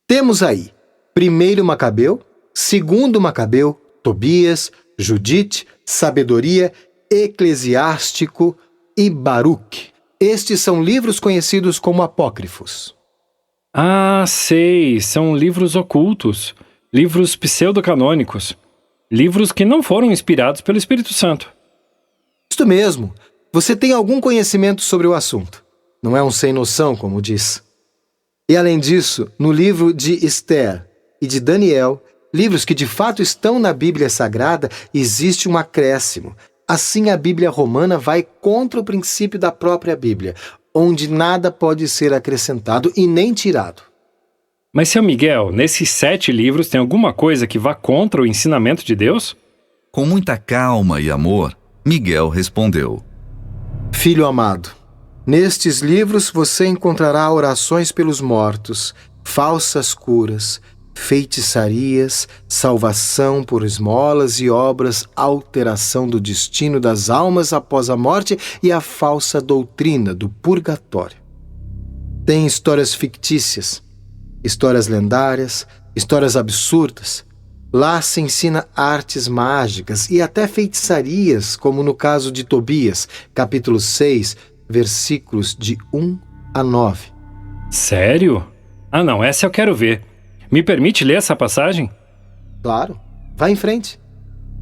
C: Temos aí 1 Macabeu, 2 Macabeu, Tobias, Judite, Sabedoria, Eclesiástico e Baruque. Estes são livros conhecidos como apócrifos.
B: Ah, sei, são livros ocultos, livros pseudocanônicos, livros que não foram inspirados pelo Espírito Santo.
C: Isto mesmo, você tem algum conhecimento sobre o assunto. Não é um sem noção, como diz. E além disso, no livro de Esther e de Daniel, livros que de fato estão na Bíblia Sagrada, existe um acréscimo. Assim, a Bíblia romana vai contra o princípio da própria Bíblia, onde nada pode ser acrescentado e nem tirado.
B: Mas, seu Miguel, nesses 7 livros tem alguma coisa que vá contra o ensinamento de Deus?
A: Com muita calma e amor, Miguel respondeu:
C: Filho amado, nestes livros você encontrará orações pelos mortos, falsas curas, feitiçarias, salvação por esmolas e obras, alteração do destino das almas após a morte e a falsa doutrina do purgatório. Tem histórias fictícias, histórias lendárias, histórias absurdas. Lá se ensina artes mágicas e até feitiçarias, como no caso de Tobias, capítulo 6, versículos de 1 a 9.
B: Sério? Ah não, essa eu quero ver. Me permite ler essa passagem?
C: Claro, vá em frente.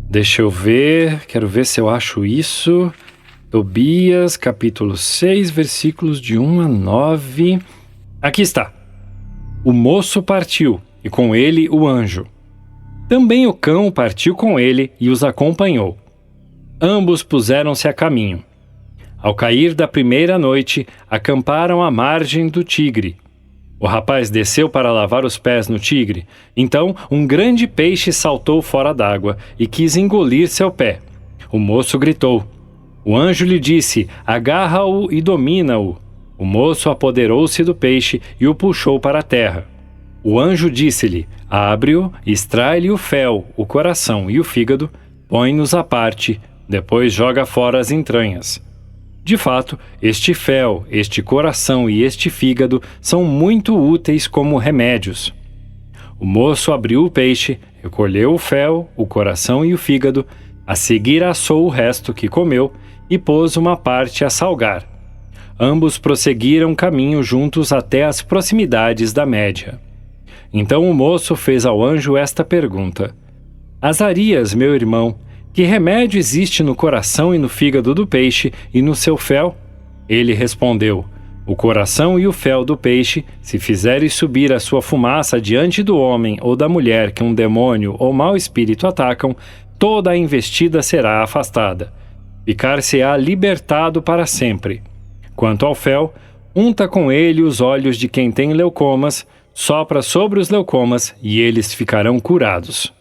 B: Deixa eu ver, quero ver se eu acho isso. Tobias, capítulo 6, versículos de 1 a 9. Aqui está. O moço partiu, e com ele o anjo. Também o cão partiu com ele e os acompanhou. Ambos puseram-se a caminho. Ao cair da primeira noite, acamparam à margem do Tigre. O rapaz desceu para lavar os pés no Tigre. Então, um grande peixe saltou fora d'água e quis engolir seu pé. O moço gritou. O anjo lhe disse: agarra-o e domina-o. O moço apoderou-se do peixe e o puxou para a terra. O anjo disse-lhe: abre-o, extrai-lhe o fel, o coração e o fígado, põe-nos à parte, depois joga fora as entranhas. De fato, este fel, este coração e este fígado são muito úteis como remédios. O moço abriu o peixe, recolheu o fel, o coração e o fígado, a seguir assou o resto que comeu e pôs uma parte a salgar. Ambos prosseguiram caminho juntos até as proximidades da Média. Então o moço fez ao anjo esta pergunta: Azarias, meu irmão, que remédio existe no coração e no fígado do peixe e no seu fel? Ele respondeu: o coração e o fel do peixe, se fizeres subir a sua fumaça diante do homem ou da mulher que um demônio ou mau espírito atacam, toda a investida será afastada. Ficar-se-á libertado para sempre. Quanto ao fel, unta com ele os olhos de quem tem leucomas, sopra sobre os leucomas e eles ficarão curados.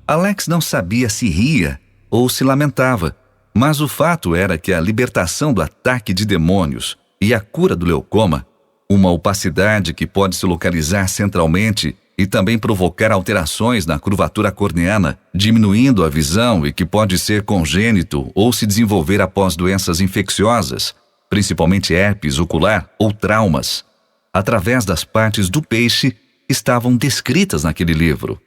A: Alex não sabia se ria ou se lamentava, mas o fato era que a libertação do ataque de demônios e a cura do leucoma, uma opacidade que pode se localizar centralmente e também provocar alterações na curvatura corneana, diminuindo a visão e que pode ser congênito ou se desenvolver após doenças infecciosas, principalmente herpes ocular ou traumas, através das partes do peixe, estavam descritas naquele livro.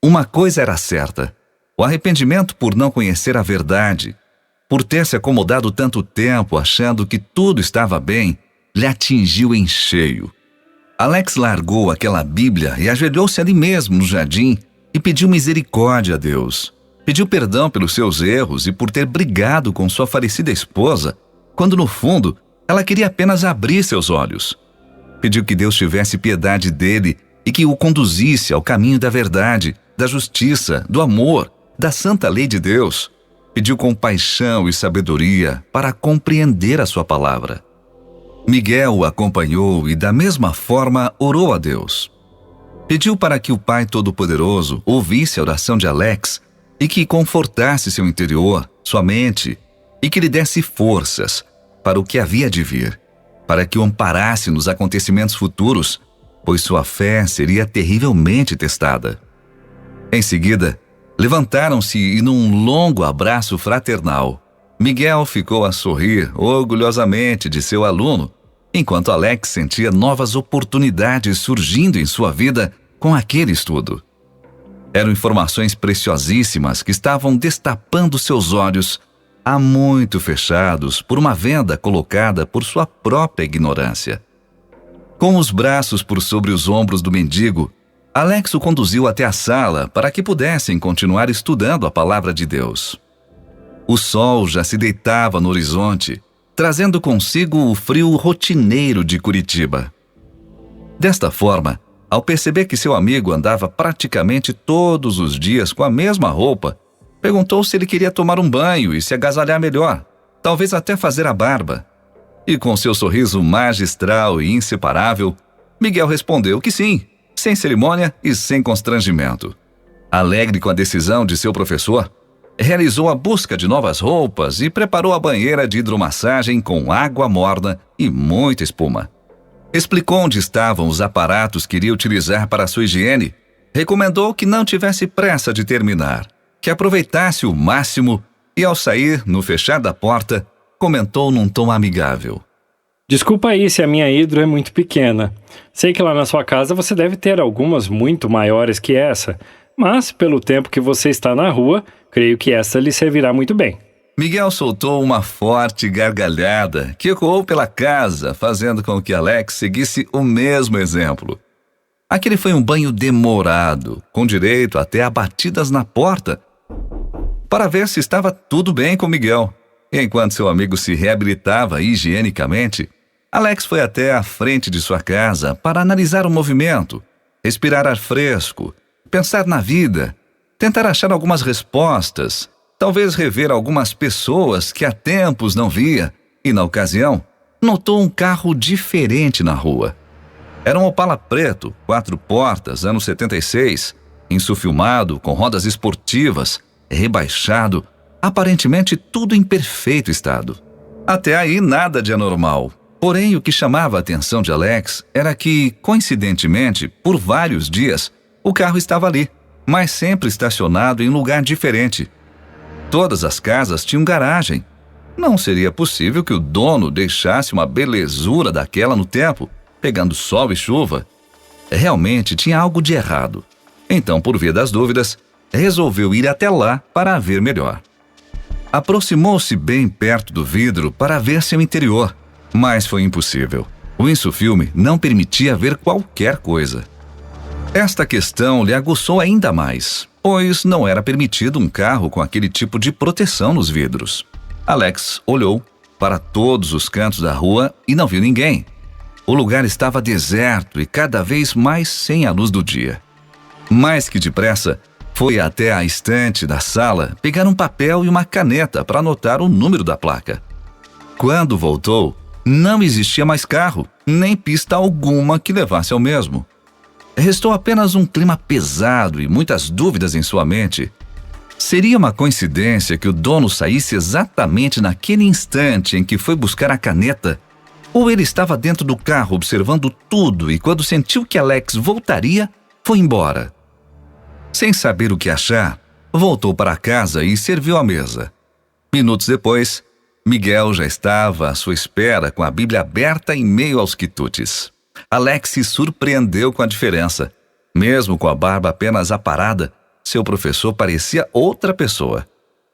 A: Uma coisa era certa: o arrependimento por não conhecer a verdade, por ter se acomodado tanto tempo achando que tudo estava bem, lhe atingiu em cheio. Alex largou aquela Bíblia e ajoelhou-se ali mesmo no jardim e pediu misericórdia a Deus. Pediu perdão pelos seus erros e por ter brigado com sua falecida esposa, quando no fundo ela queria apenas abrir seus olhos. Pediu que Deus tivesse piedade dele e que o conduzisse ao caminho da verdade, da justiça, do amor, da santa lei de Deus. Pediu compaixão e sabedoria para compreender a sua palavra. Miguel o acompanhou e da mesma forma orou a Deus. Pediu para que o Pai Todo-Poderoso ouvisse a oração de Alex e que confortasse seu interior, sua mente, e que lhe desse forças para o que havia de vir, para que o amparasse nos acontecimentos futuros, pois sua fé seria terrivelmente testada. Em seguida, levantaram-se e num longo abraço fraternal, Miguel ficou a sorrir orgulhosamente de seu aluno, enquanto Alex sentia novas oportunidades surgindo em sua vida com aquele estudo. Eram informações preciosíssimas que estavam destapando seus olhos, há muito fechados por uma venda colocada por sua própria ignorância. Com os braços por sobre os ombros do mendigo, Alex o conduziu até a sala para que pudessem continuar estudando a palavra de Deus. O sol já se deitava no horizonte, trazendo consigo o frio rotineiro de Curitiba. Desta forma, ao perceber que seu amigo andava praticamente todos os dias com a mesma roupa, perguntou se ele queria tomar um banho e se agasalhar melhor, talvez até fazer a barba. E com seu sorriso magistral e inseparável, Miguel respondeu que sim, sem cerimônia e sem constrangimento. Alegre com a decisão de seu professor, realizou a busca de novas roupas e preparou a banheira de hidromassagem com água morna e muita espuma. Explicou onde estavam os aparatos que iria utilizar para a sua higiene, recomendou que não tivesse pressa de terminar, que aproveitasse o máximo e, ao sair, no fechar da porta, comentou num tom amigável:
B: Desculpa aí se a minha hidro é muito pequena. Sei que lá na sua casa você deve ter algumas muito maiores que essa, mas pelo tempo que você está na rua, creio que essa lhe servirá muito bem.
A: Miguel soltou uma forte gargalhada que ecoou pela casa, fazendo com que Alex seguisse o mesmo exemplo. Aquele foi um banho demorado, com direito até a batidas na porta, para ver se estava tudo bem com Miguel. E enquanto seu amigo se reabilitava higienicamente, Alex foi até a frente de sua casa para analisar o movimento, respirar ar fresco, pensar na vida, tentar achar algumas respostas, talvez rever algumas pessoas que há tempos não via e, na ocasião, notou um carro diferente na rua. Era um Opala preto, 4 portas, ano 76, insufilmado, com rodas esportivas, rebaixado, aparentemente tudo em perfeito estado. Até aí nada de anormal. Porém, o que chamava a atenção de Alex era que, coincidentemente, por vários dias, o carro estava ali, mas sempre estacionado em lugar diferente. Todas as casas tinham garagem. Não seria possível que o dono deixasse uma belezura daquela no tempo, pegando sol e chuva. Realmente tinha algo de errado. Então, por via das dúvidas, resolveu ir até lá para ver melhor. Aproximou-se bem perto do vidro para ver seu interior, mas foi impossível. O insufilme não permitia ver qualquer coisa. Esta questão lhe aguçou ainda mais, pois não era permitido um carro com aquele tipo de proteção nos vidros. Alex olhou para todos os cantos da rua e não viu ninguém. O lugar estava deserto e cada vez mais sem a luz do dia. Mais que depressa, foi até a estante da sala pegar um papel e uma caneta para anotar o número da placa. Quando voltou, não existia mais carro, nem pista alguma que levasse ao mesmo. Restou apenas um clima pesado e muitas dúvidas em sua mente. Seria uma coincidência que o dono saísse exatamente naquele instante em que foi buscar a caneta? Ou ele estava dentro do carro observando tudo e, quando sentiu que Alex voltaria, foi embora? Sem saber o que achar, voltou para casa e serviu a mesa. Minutos depois, Miguel já estava à sua espera com a Bíblia aberta em meio aos quitutes. Alex se surpreendeu com a diferença. Mesmo com a barba apenas aparada, seu professor parecia outra pessoa.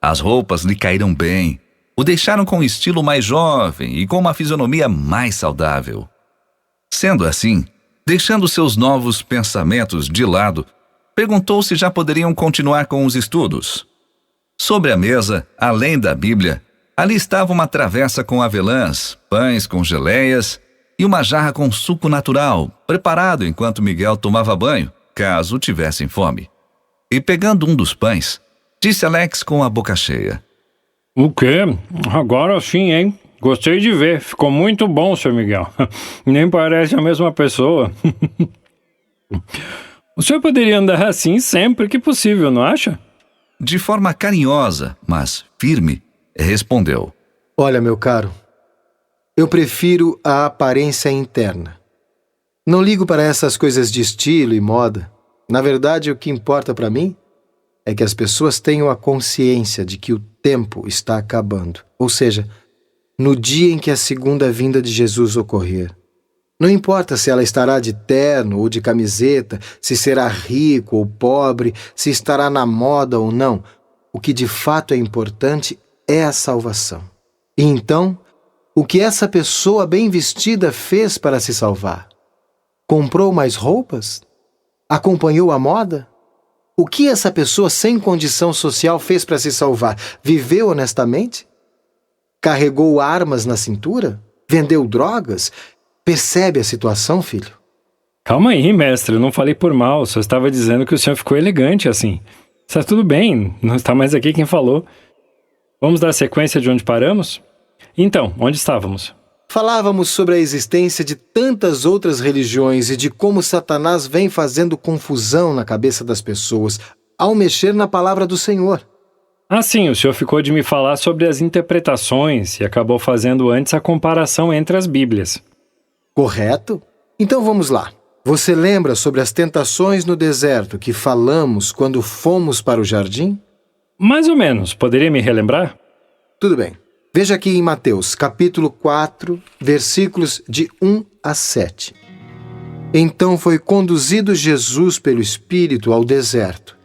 A: As roupas lhe caíram bem, o deixaram com um estilo mais jovem e com uma fisionomia mais saudável. Sendo assim, deixando seus novos pensamentos de lado, perguntou se já poderiam continuar com os estudos. Sobre a mesa, além da Bíblia, ali estava uma travessa com avelãs, pães com geleias e uma jarra com suco natural, preparado enquanto Miguel tomava banho, caso tivessem fome. E pegando um dos pães, disse Alex com a boca cheia:
B: O quê? Agora sim, hein? Gostei de ver. Ficou muito bom, Sr. Miguel. Nem parece a mesma pessoa. O senhor poderia andar assim sempre que possível, não acha?
A: De forma carinhosa, mas firme, respondeu:
C: Olha, meu caro, eu prefiro a aparência interna. Não ligo para essas coisas de estilo e moda. Na verdade, o que importa para mim é que as pessoas tenham a consciência de que o tempo está acabando. Ou seja, no dia em que a segunda vinda de Jesus ocorrer. Não importa se ela estará de terno ou de camiseta, se será rico ou pobre, se estará na moda ou não. O que de fato é importante é a salvação. E então, o que essa pessoa bem vestida fez para se salvar? Comprou mais roupas? Acompanhou a moda? O que essa pessoa sem condição social fez para se salvar? Viveu honestamente? Carregou armas na cintura? Vendeu drogas? Percebe a situação, filho?
B: Calma aí, mestre, eu não falei por mal, só estava dizendo que o senhor ficou elegante assim. Está tudo bem, não está mais aqui quem falou. Vamos dar sequência de onde paramos? Então, onde estávamos?
C: Falávamos sobre a existência de tantas outras religiões e de como Satanás vem fazendo confusão na cabeça das pessoas ao mexer na palavra do Senhor.
B: Ah, sim, o senhor ficou de me falar sobre as interpretações e acabou fazendo antes a comparação entre as Bíblias.
C: Correto? Então vamos lá. Você lembra sobre as tentações no deserto que falamos quando fomos para o jardim?
B: Mais ou menos, poderia me relembrar?
C: Tudo bem. Veja aqui em Mateus, capítulo 4, versículos de 1 a 7. Então foi conduzido Jesus pelo Espírito ao deserto,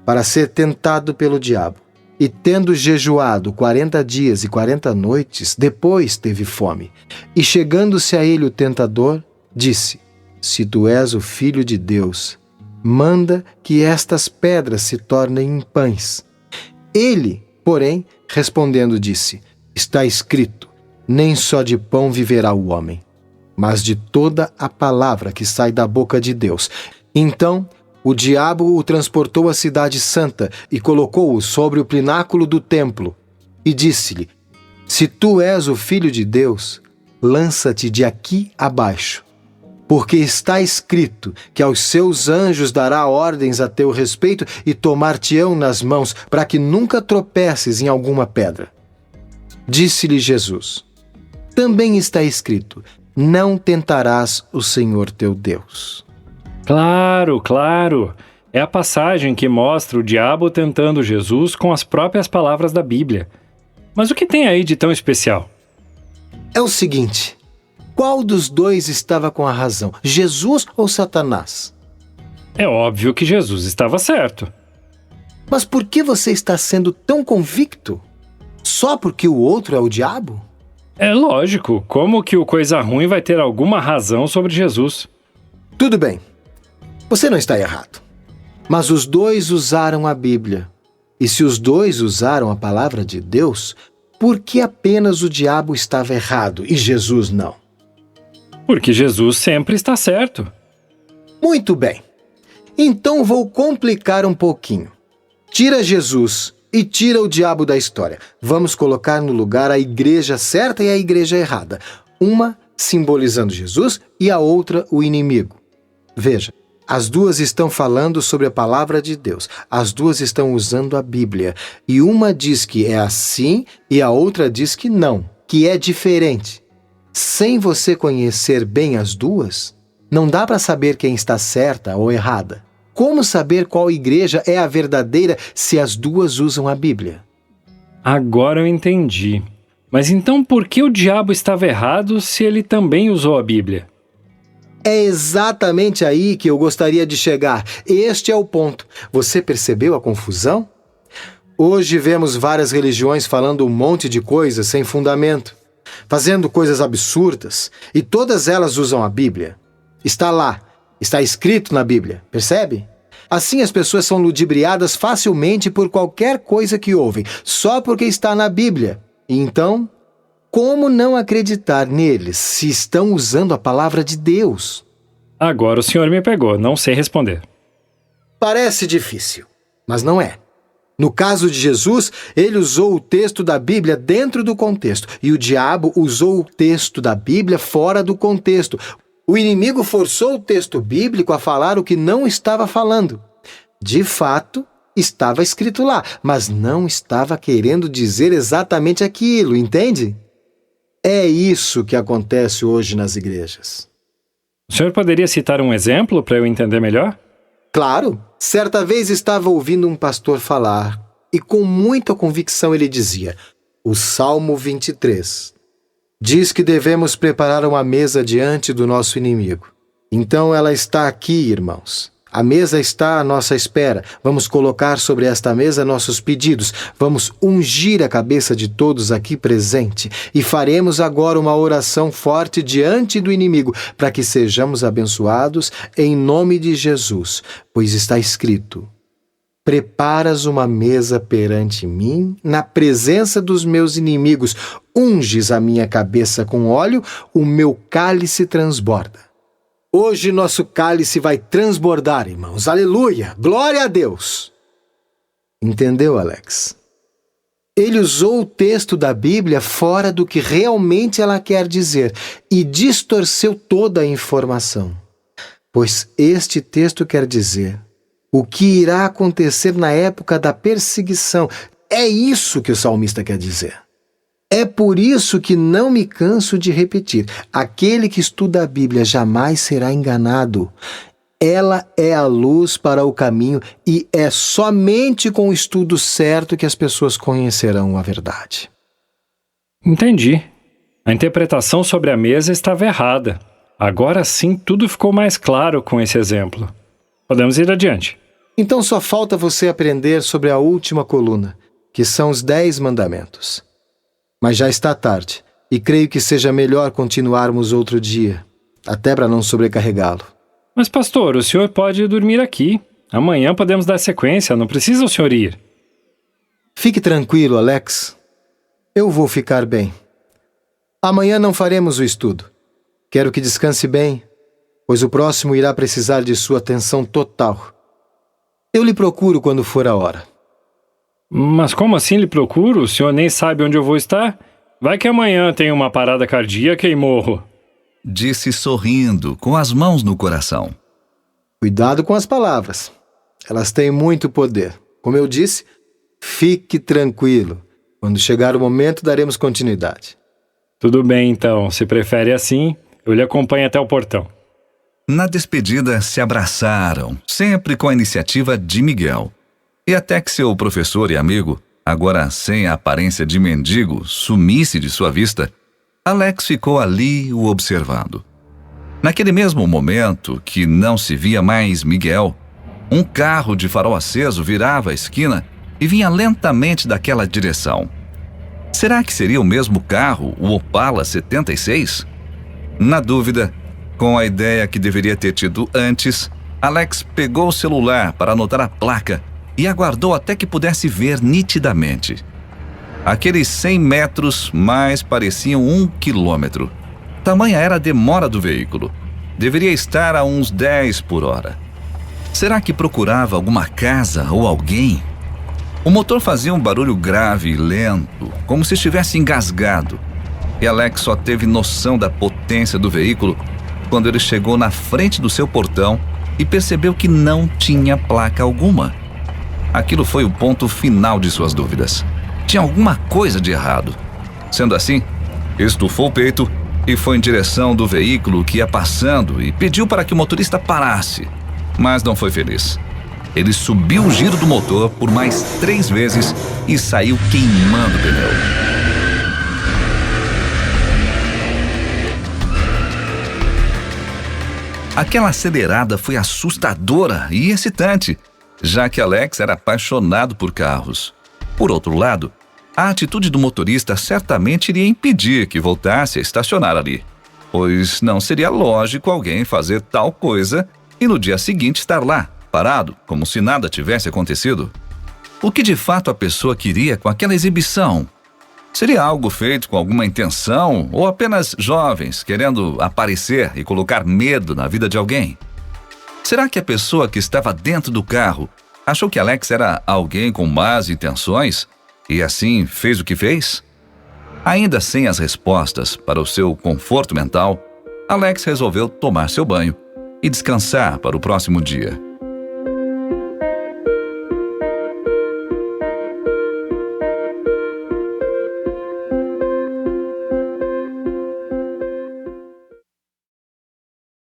C: para ser tentado pelo diabo. E tendo jejuado 40 dias e 40 noites, depois teve fome. E chegando-se a ele o tentador, disse: Se tu és o Filho de Deus, manda que estas pedras se tornem em pães. Ele, porém, respondendo disse: Está escrito, nem só de pão viverá o homem, mas de toda a palavra que sai da boca de Deus. Então, o diabo o transportou à cidade santa e colocou-o sobre o pináculo do templo. E disse-lhe: Se tu és o Filho de Deus, lança-te de aqui abaixo. Porque está escrito que aos seus anjos dará ordens a teu respeito e tomar-te-ão nas mãos, para que nunca tropeces em alguma pedra. Disse-lhe Jesus: Também está escrito, não tentarás o Senhor teu Deus.
B: Claro, claro. É a passagem que mostra o diabo tentando Jesus com as próprias palavras da Bíblia. Mas o que tem aí de tão especial?
C: É o seguinte: qual dos dois estava com a razão, Jesus ou Satanás?
B: É óbvio que Jesus estava certo.
C: Mas por que você está sendo tão convicto? Só porque o outro é o diabo?
B: É lógico, como que o coisa ruim vai ter alguma razão sobre Jesus?
C: Tudo bem, você não está errado. Mas os dois usaram a Bíblia. E se os dois usaram a palavra de Deus, por que apenas o diabo estava errado e Jesus não?
B: Porque Jesus sempre está certo.
C: Muito bem. Então vou complicar um pouquinho. Tira Jesus e tira o diabo da história. Vamos colocar no lugar a igreja certa e a igreja errada. Uma simbolizando Jesus e a outra o inimigo. Veja, as duas estão falando sobre a palavra de Deus. As duas estão usando a Bíblia. E uma diz que é assim e a outra diz que não, que é diferente. Sem você conhecer bem as duas, não dá para saber quem está certa ou errada. Como saber qual igreja é a verdadeira se as duas usam a Bíblia?
B: Agora eu entendi. Mas então por que o diabo estava errado se ele também usou a Bíblia?
C: É exatamente aí que eu gostaria de chegar. Este é o ponto. Você percebeu a confusão? Hoje vemos várias religiões falando um monte de coisas sem fundamento, fazendo coisas absurdas, e todas elas usam a Bíblia. Está lá, está escrito na Bíblia, percebe? Assim as pessoas são ludibriadas facilmente por qualquer coisa que ouvem, só porque está na Bíblia. Então, como não acreditar neles se estão usando a palavra de Deus?
B: Agora o senhor me pegou, não sei responder.
C: Parece difícil, mas não é. No caso de Jesus, ele usou o texto da Bíblia dentro do contexto, e o diabo usou o texto da Bíblia fora do contexto. O inimigo forçou o texto bíblico a falar o que não estava falando. De fato, estava escrito lá, mas não estava querendo dizer exatamente aquilo, entende? É isso que acontece hoje nas igrejas.
B: O senhor poderia citar um exemplo para eu entender melhor?
C: Claro, certa vez estava ouvindo um pastor falar, e com muita convicção ele dizia, o Salmo 23. Diz que devemos preparar uma mesa diante do nosso inimigo. Então ela está aqui, irmãos. A mesa está à nossa espera. Vamos colocar sobre esta mesa nossos pedidos. Vamos ungir a cabeça de todos aqui presentes. E faremos agora uma oração forte diante do inimigo, para que sejamos abençoados em nome de Jesus. Pois está escrito: preparas uma mesa perante mim, na presença dos meus inimigos. Unges a minha cabeça com óleo, o meu cálice transborda. Hoje nosso cálice vai transbordar, irmãos. Aleluia! Glória a Deus! Entendeu, Alex? Ele usou o texto da Bíblia fora do que realmente ela quer dizer e distorceu toda a informação. Pois este texto quer dizer o que irá acontecer na época da perseguição. É isso que o salmista quer dizer. É por isso que não me canso de repetir: aquele que estuda a Bíblia jamais será enganado. Ela é a luz para o caminho e é somente com o estudo certo que as pessoas conhecerão a verdade.
B: Entendi. A interpretação sobre a mesa estava errada. Agora sim tudo ficou mais claro com esse exemplo. Podemos ir adiante.
C: Então só falta você aprender sobre a última coluna, que são os 10 mandamentos. Mas já está tarde, e creio que seja melhor continuarmos outro dia, até para não sobrecarregá-lo.
B: Mas, pastor, o senhor pode dormir aqui. Amanhã podemos dar sequência, não precisa o senhor ir.
C: Fique tranquilo, Alex. Eu vou ficar bem. Amanhã não faremos o estudo. Quero que descanse bem, pois o próximo irá precisar de sua atenção total. Eu lhe procuro quando for a hora.
B: Mas como assim lhe procuro? O senhor nem sabe onde eu vou estar? Vai que amanhã tem uma parada cardíaca e morro.
A: Disse sorrindo, com as mãos no coração.
C: Cuidado com as palavras. Elas têm muito poder. Como eu disse, fique tranquilo. Quando chegar o momento, daremos continuidade.
B: Tudo bem, então. Se prefere assim, eu lhe acompanho até o portão.
A: Na despedida, se abraçaram, sempre com a iniciativa de Miguel. E até que seu professor e amigo, agora sem a aparência de mendigo, sumisse de sua vista, Alex ficou ali o observando. Naquele mesmo momento que não se via mais Miguel, um carro de farol aceso virava a esquina e vinha lentamente daquela direção. Será que seria o mesmo carro, o Opala 76? Na dúvida, com a ideia que deveria ter tido antes, Alex pegou o celular para anotar a placa e aguardou até que pudesse ver nitidamente. Aqueles 100 metros mais pareciam 1 quilômetro. Tamanha era a demora do veículo. Deveria estar a uns 10 por hora. Será que procurava alguma casa ou alguém? O motor fazia um barulho grave e lento, como se estivesse engasgado. E Alex só teve noção da potência do veículo quando ele chegou na frente do seu portão e percebeu que não tinha placa alguma. Aquilo foi o ponto final de suas dúvidas. Tinha alguma coisa de errado. Sendo assim, estufou o peito e foi em direção do veículo que ia passando e pediu para que o motorista parasse. Mas não foi feliz. Ele subiu o giro do motor por mais 3 vezes e saiu queimando o pneu. Aquela acelerada foi assustadora e excitante, já que Alex era apaixonado por carros. Por outro lado, a atitude do motorista certamente iria impedir que voltasse a estacionar ali, pois não seria lógico alguém fazer tal coisa e no dia seguinte estar lá, parado, como se nada tivesse acontecido. O que de fato a pessoa queria com aquela exibição? Seria algo feito com alguma intenção ou apenas jovens querendo aparecer e colocar medo na vida de alguém? Será que a pessoa que estava dentro do carro achou que Alex era alguém com más intenções e assim fez o que fez? Ainda sem as respostas para o seu conforto mental, Alex resolveu tomar seu banho e descansar para o próximo dia.